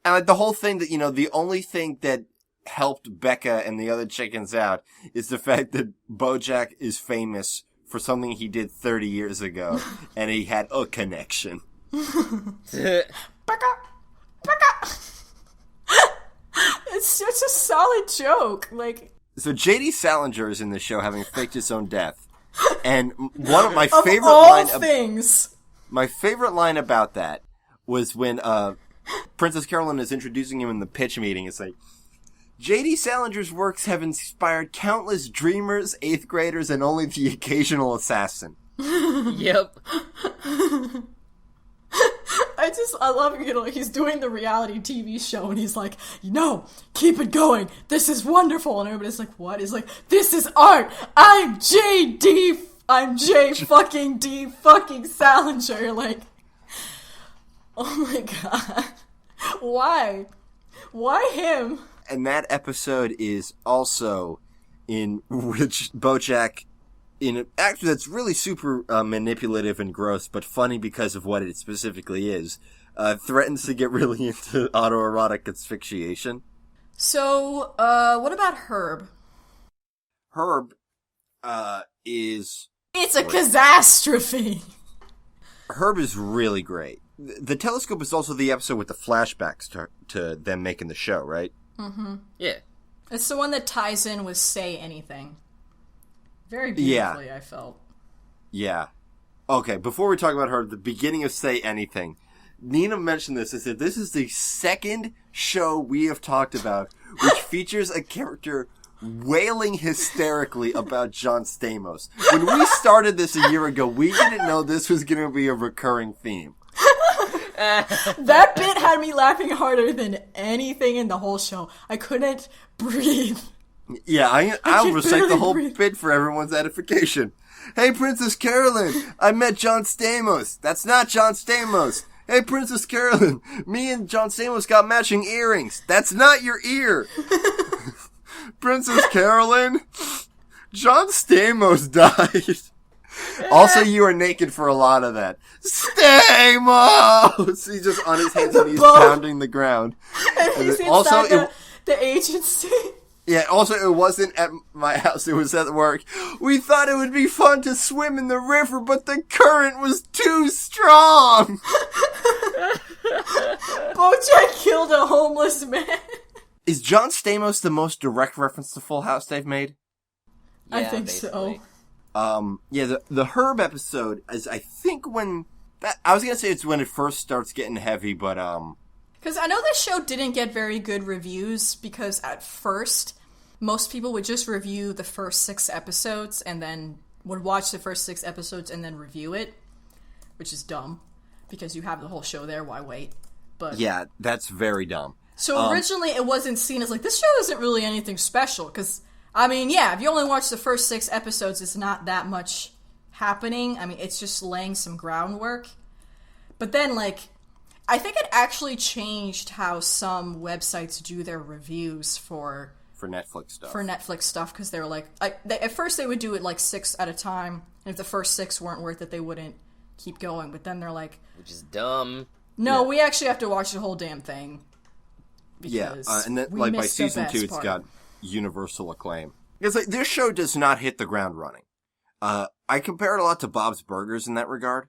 And like, the whole thing that, the only thing that helped Becca and the other chickens out is the fact that BoJack is famous for something he did 30 years ago, and he had a connection. Becca! It's such a solid joke. Like, so J.D. Salinger is in the show having faked his own death, and one of my favorite my favorite line about that was when Princess Carolyn is introducing him in the pitch meeting. It's like, J.D. Salinger's works have inspired countless dreamers, 8th graders, and only the occasional assassin. Yep. I love, he's doing the reality TV show, and he's like, keep it going. This is wonderful. And everybody's like, what? He's like, this is art. I'm J fucking D fucking Salinger. You're like, oh my god. Why? Why him? And that episode is also in which BoJack, in an actor that's really super manipulative and gross, but funny because of what it specifically is, threatens to get really into autoerotic asphyxiation. So, what about Herb? Herb is... It's a catastrophe! Herb is really great. The Telescope is also the episode with the flashbacks to them making the show, right? Mm-hmm. Yeah. It's the one that ties in with Say Anything. Very beautifully, I felt. Yeah. Okay, before we talk about her, the beginning of Say Anything, Nina mentioned this. I said, this is the second show we have talked about which features a character wailing hysterically about John Stamos. When we started this a year ago, we didn't know this was going to be a recurring theme. That bit had me laughing harder than anything in the whole show. I couldn't breathe. Yeah, I'll recite the whole bit for everyone's edification. Hey, Princess Carolyn, I met John Stamos. That's not John Stamos. Hey, Princess Carolyn, me and John Stamos got matching earrings. That's not your ear. Princess Carolyn, John Stamos died. Also, you are naked for a lot of that. Stamos! He's just on his hands and knees pounding the ground. And he's inside the agency. Yeah, also, it wasn't at my house, it was at work. We thought it would be fun to swim in the river, but the current was too strong! BoJack killed a homeless man. Is John Stamos the most direct reference to Full House they've made? Yeah, I think basically. So. The Herb episode is, I think, I was gonna say it's when it first starts getting heavy, but, because I know this show didn't get very good reviews, because at first, most people would just review the first 6 episodes and then would watch the first 6 episodes and then review it, which is dumb because you have the whole show there. Why wait? But yeah, that's very dumb. So originally it wasn't seen as like, this show isn't really anything special because, I mean, yeah, if you only watch the first 6 episodes, it's not that much happening. I mean, it's just laying some groundwork. But then, like, I think it actually changed how some websites do their reviews for Netflix stuff. For Netflix stuff, because they were like, at first they would do it like 6 at a time, and if the first 6 weren't worth it, they wouldn't keep going. But then they're like, which is dumb. No, we actually have to watch the whole damn thing. Yeah, and then like by season 2, it's got universal acclaim. Because like, this show does not hit the ground running. I compare it a lot to Bob's Burgers in that regard,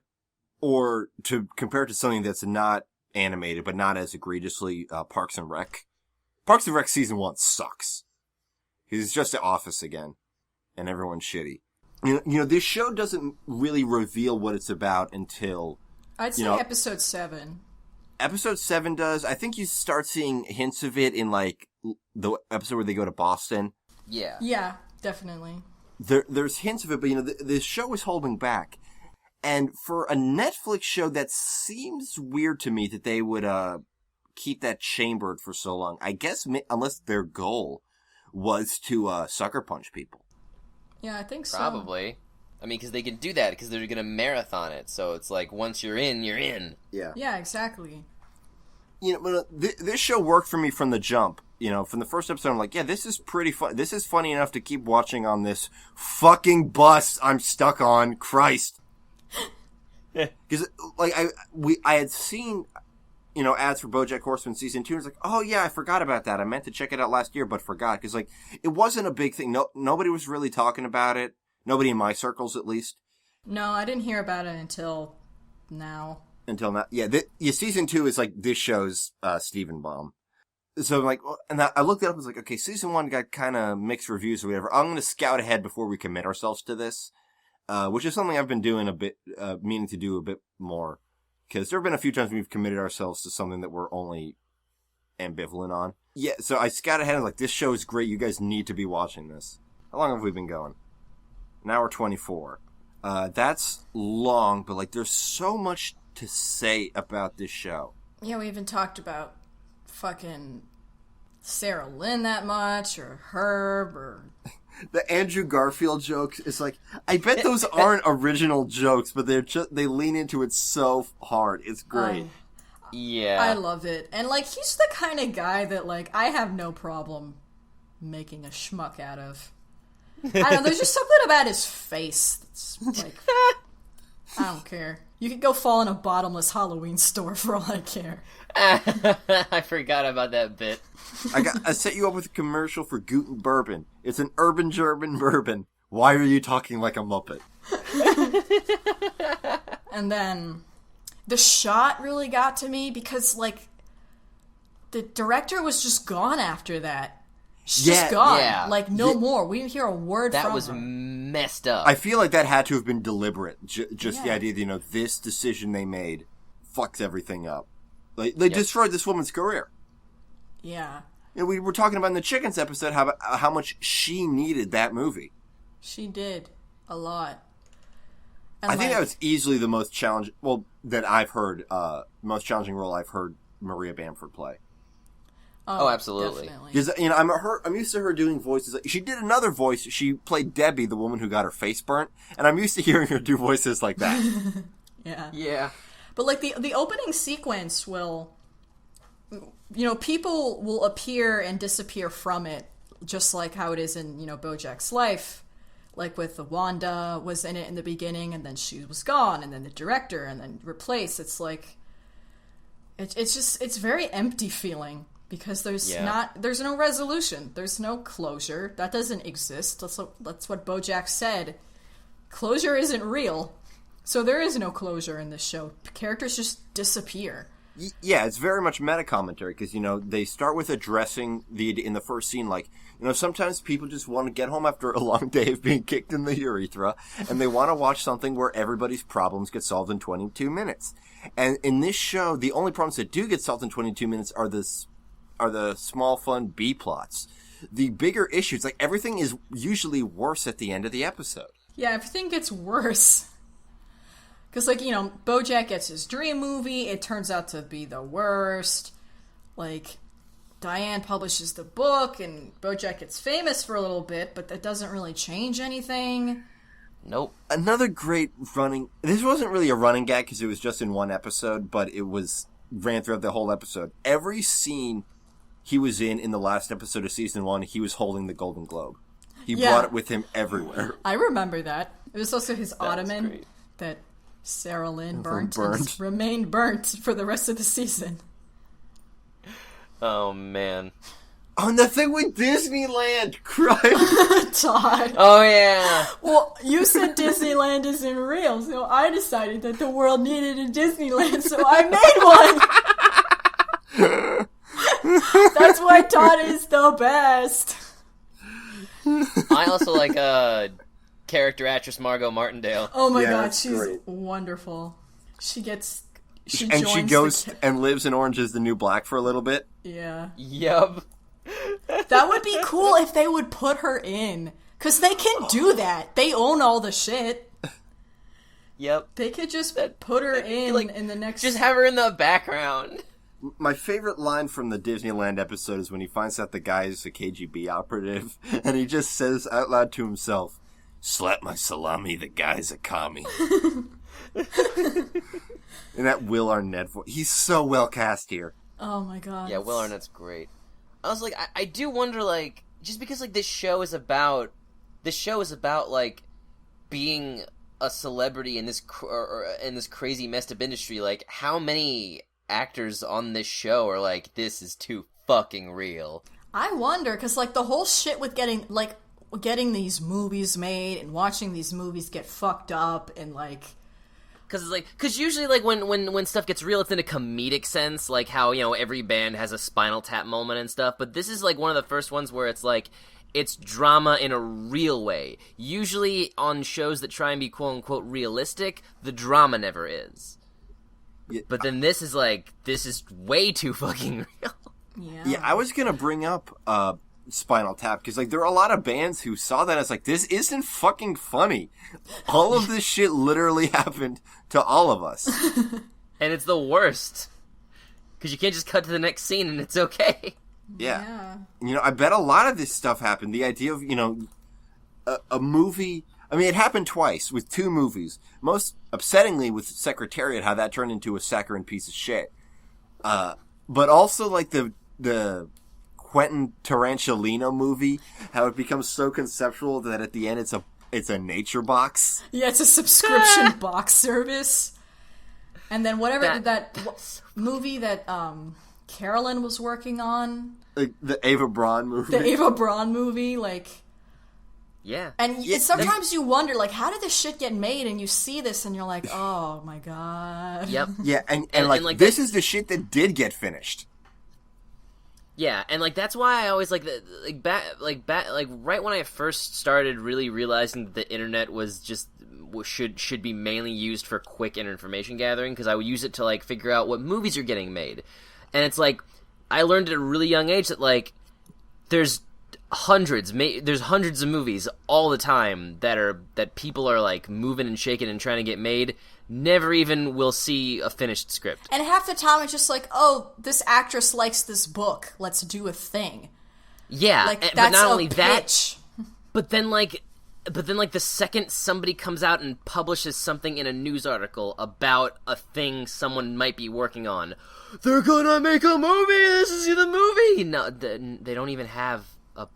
or to compare it to something that's not animated but not as egregiously Parks and Rec. Parks and Rec season 1 sucks. It's just The Office again, and everyone's shitty. You know, this show doesn't really reveal what it's about until I'd say episode 7. Episode 7 does. I think you start seeing hints of it in like the episode where they go to Boston. Yeah. Yeah, definitely. There's hints of it, but you know, this show is holding back. And for a Netflix show, that seems weird to me that they would keep that chambered for so long. I guess unless their goal was to sucker punch people. Yeah, I think so. Probably. I mean, because they can do that, because they're going to marathon it. So it's like, once you're in, you're in. Yeah. Yeah, exactly. You know, this show worked for me from the jump. You know, from the first episode, I'm like, yeah, this is pretty fun. This is funny enough to keep watching on this fucking bus I'm stuck on. Christ. Because, like, I had seen, you know, ads for BoJack Horseman season 2. And it's like, oh yeah, I forgot about that. I meant to check it out last year, but forgot. Because, like, it wasn't a big thing. Nobody was really talking about it. Nobody in my circles, at least. No, I didn't hear about it until now. Until now. Yeah, season 2 is like this show's Steven Baum. So I'm like, well, and I looked it up and was like, okay, season 1 got kind of mixed reviews or whatever. I'm going to scout ahead before we commit ourselves to this. Which is something I've been doing a bit, meaning to do a bit more. Because there have been a few times we've committed ourselves to something that we're only ambivalent on. Yeah, so I scouted ahead and was like, this show is great. You guys need to be watching this. How long have we been going? An hour 24. That's long, but like, there's so much to say about this show. Yeah, we haven't talked about fucking Sarah Lynn that much, or Herb, or the Andrew Garfield jokes. It's like, I bet those aren't original jokes, but they lean into it so hard. It's great. Yeah. I love it. And like, he's the kind of guy that like, I have no problem making a schmuck out of. I don't know, there's just something about his face that's like, I don't care. You could go fall in a bottomless Halloween store for all I care. I forgot about that bit. I set you up with a commercial for Guten Bourbon. It's an urban German bourbon. Why are you talking like a Muppet? And then the shot really got to me because, like, the director was just gone after that. She's just gone. Yeah. Like, no more. We didn't hear a word from her. That was messed up. I feel like that had to have been deliberate. Just the idea that, you know, this decision they made fucks everything up. Like, they destroyed this woman's career. Yeah. You know, we were talking about in the Chickens episode how much she needed that movie. She did. A lot. And I think that was easily the most challenging, that I've heard, most challenging role I've heard Maria Bamford play. Oh, absolutely. Because, you know, I'm used to her doing voices. She did another voice. She played Debbie, the woman who got her face burnt, and I'm used to hearing her do voices like that. Yeah. Yeah. But, like, the opening sequence will, you know, people will appear and disappear from it, just like how it is in, you know, BoJack's life. Like, with the Wanda was in it in the beginning, and then she was gone, and then the director, and then replaced. It's like, it's very empty feeling. Because there's no resolution. There's no closure. That doesn't exist. That's what BoJack said. Closure isn't real. So there is no closure in this show. Characters just disappear. Yeah, it's very much meta-commentary, because, you know, they start with addressing in the first scene, like, you know, sometimes people just want to get home after a long day of being kicked in the urethra, and they want to watch something where everybody's problems get solved in 22 minutes. And in this show, the only problems that do get solved in 22 minutes are the small, fun B-plots. the bigger issues, like everything is usually worse at the end of the episode. Yeah, everything gets worse. Because, like, BoJack gets his dream movie. It turns out to be the worst. Like, Diane publishes the book, and BoJack gets famous for a little bit, but that doesn't really change anything. Nope. Another great running... This wasn't really a running gag because it was just in one episode, but it ran throughout the whole episode. Every scene he was in the last episode of season 1, he was holding the Golden Globe. He brought it with him everywhere. I remember that. It was also his ottoman that Sarah Lynn burnt. And remained burnt for the rest of the season. Oh, man. Oh, and the thing with Disneyland! Crying! Todd. Oh, yeah. Well, you said Disneyland isn't real, so I decided that the world needed a Disneyland, so I made one! That's why Todd is the best! I also like character actress Margot Martindale. Oh my god, she's wonderful. She goes and lives in Orange is the New Black for a little bit. Yeah. Yup. That would be cool if they would put her in. Because they can do that. They own all the shit. Yep. They could just put her in the next... Just have her in the background. My favorite line from the Disneyland episode is when he finds out the guy is a KGB operative, and he just says out loud to himself, "Slap my salami, the guy's a commie." And that Will Arnett voice. He's so well cast here. Oh my god. Yeah, Will Arnett's great. I was like, I do wonder, like, just because, like, this show is about, like, being a celebrity in this, in this crazy messed up industry, like, how many actors on this show are like, this is too fucking real? I wonder, because, like, the whole shit with getting these movies made and watching these movies get fucked up and, like... Because usually, like, when stuff gets real, it's in a comedic sense, like how, every band has a Spinal Tap moment and stuff, but this is, like, one of the first ones where it's, like, it's drama in a real way. Usually, on shows that try and be quote-unquote realistic, the drama never is. Yeah, but then this is way too fucking real. Yeah, I was gonna bring up, Spinal Tap, because, like, there are a lot of bands who saw that as, like, this isn't fucking funny. All of this shit literally happened to all of us. And it's the worst. Because you can't just cut to the next scene and it's okay. Yeah. I bet a lot of this stuff happened. The idea of, a movie... I mean, it happened twice with 2 movies. Most upsettingly with Secretariat, how that turned into a saccharine piece of shit. But also, like, the Quentin Tarantino movie, how it becomes so conceptual that at the end it's a nature box. Yeah, it's a subscription box service. And then whatever that movie that Carolyn was working on, like the Ava Braun movie. Like, yeah. And sometimes you wonder, like, how did this shit get made? And you see this and you're like, oh my god. Yep. Yeah, and like this is the shit that did get finished. Yeah, and, like, that's why I always, like, right when I first started really realizing that the internet was just, should be mainly used for quick information gathering, because I would use it to, like, figure out what movies are getting made. And it's, like, I learned at a really young age that, like, there's hundreds of movies all the time that people are, like, moving and shaking and trying to get made. Never even will see a finished script. And half the time it's just like, oh, this actress likes this book, let's do a thing. Yeah, like, that's but not only pitch. that, but then the second somebody comes out and publishes something in a news article about a thing someone might be working on, they're gonna make a movie. This is the movie. No, they don't even have a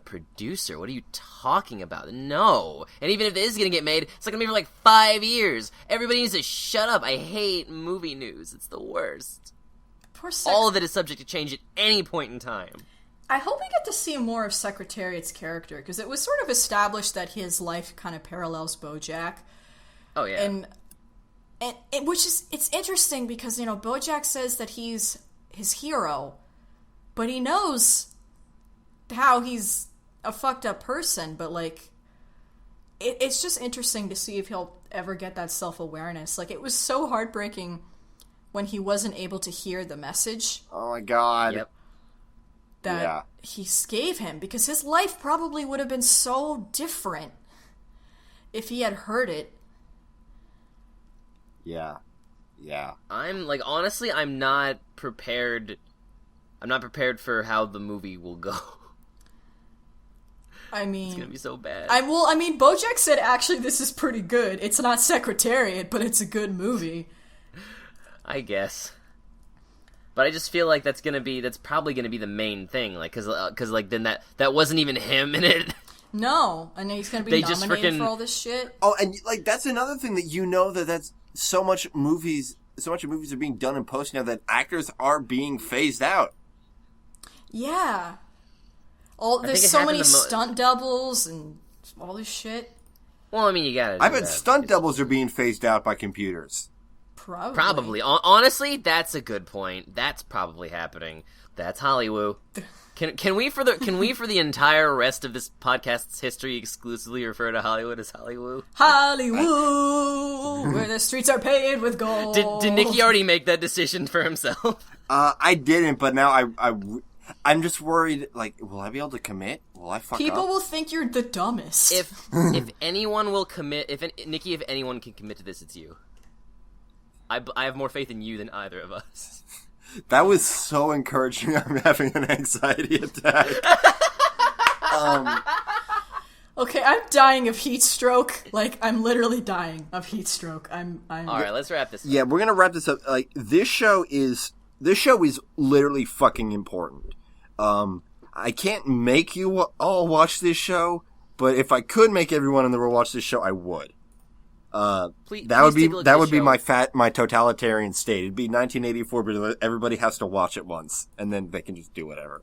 producer. What are you talking about? No. And even if it is gonna get made, it's not gonna be for like 5 years. Everybody needs to shut up. I hate movie news. It's the worst. All of it is subject to change at any point in time. I hope we get to see more of Secretariat's character, because it was sort of established that his life kind of parallels BoJack. Oh yeah. And it's interesting because, BoJack says that he's his hero, but he knows how he's a fucked up person, but, like, it's just interesting to see if he'll ever get that self-awareness. Like, it was so heartbreaking when he wasn't able to hear the message. Oh my god. Yep. that he gave him, because his life probably would have been so different if he had heard it. Yeah. I'm like, honestly, I'm not prepared for how the movie will go. I mean, it's gonna be so bad. BoJack said actually this is pretty good. It's not Secretariat, but it's a good movie. I guess. But I just feel like that's probably gonna be the main thing, like, cause like then that wasn't even him in it. No, and he's gonna be nominated for all this shit. Oh, and like that's another thing that that's so much of movies are being done in post now that actors are being phased out. Yeah. There's so many stunt doubles and all this shit. Well, I mean, you gotta. I bet stunt doubles are being phased out by computers. Probably. Honestly, that's a good point. That's probably happening. That's Hollywood. Can we for the entire rest of this podcast's history exclusively refer to Hollywood as Hollywood? Hollywood, where the streets are paved with gold. Did Nicky already make that decision for himself? I didn't, but now I'm just worried. Like, will I be able to commit? Will I fuck People up? will think you're the dumbest. If anyone will commit, if anyone can commit to this, it's you. I have more faith in you than either of us. That was so encouraging. I'm having an anxiety attack. Okay, I'm dying of heat stroke. Like, I'm literally dying of heat stroke. I'm. All right, let's wrap this up. Yeah, we're gonna wrap this up. Like, this show is literally fucking important. I can't make you all watch this show, but if I could make everyone in the world watch this show, I would. That would be my totalitarian state. It'd be 1984, but everybody has to watch it once, and then they can just do whatever.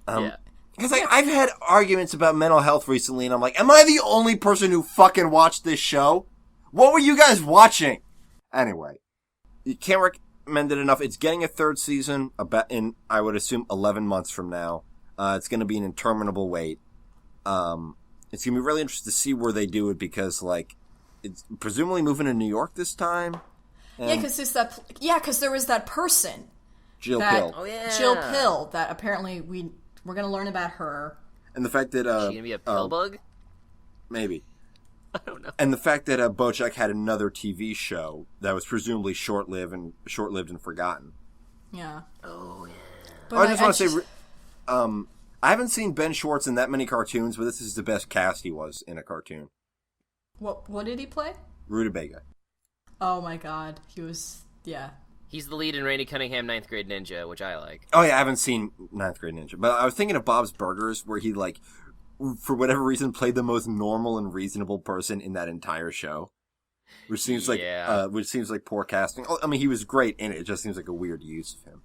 Because I've had arguments about mental health recently, and I'm like, am I the only person who fucking watched this show? What were you guys watching? Anyway, you can't recommend it enough. It's getting a third season in, I would assume, 11 months from now. It's going to be an interminable wait. It's going to be really interesting to see where they do it, because, like, it's presumably moving to New York this time. Yeah, because there was that person, Jill Pill. Oh yeah, Jill Pill. That apparently we're gonna learn about her. And the fact that is she gonna be a pill bug? Maybe. I don't know. And the fact that BoJack had another TV show that was presumably short-lived and forgotten. Yeah. Oh yeah. But I just want to say, I haven't seen Ben Schwartz in that many cartoons, but this is the best cast he was in a cartoon. What did he play? Rutabaga. Oh my god, he was, yeah. He's the lead in Randy Cunningham 9th Grade Ninja, which I like. Oh yeah, I haven't seen 9th Grade Ninja, but I was thinking of Bob's Burgers, where he, like, for whatever reason, played the most normal and reasonable person in that entire show. Which seems like poor casting. I mean, he was great in it. It just seems like a weird use of him.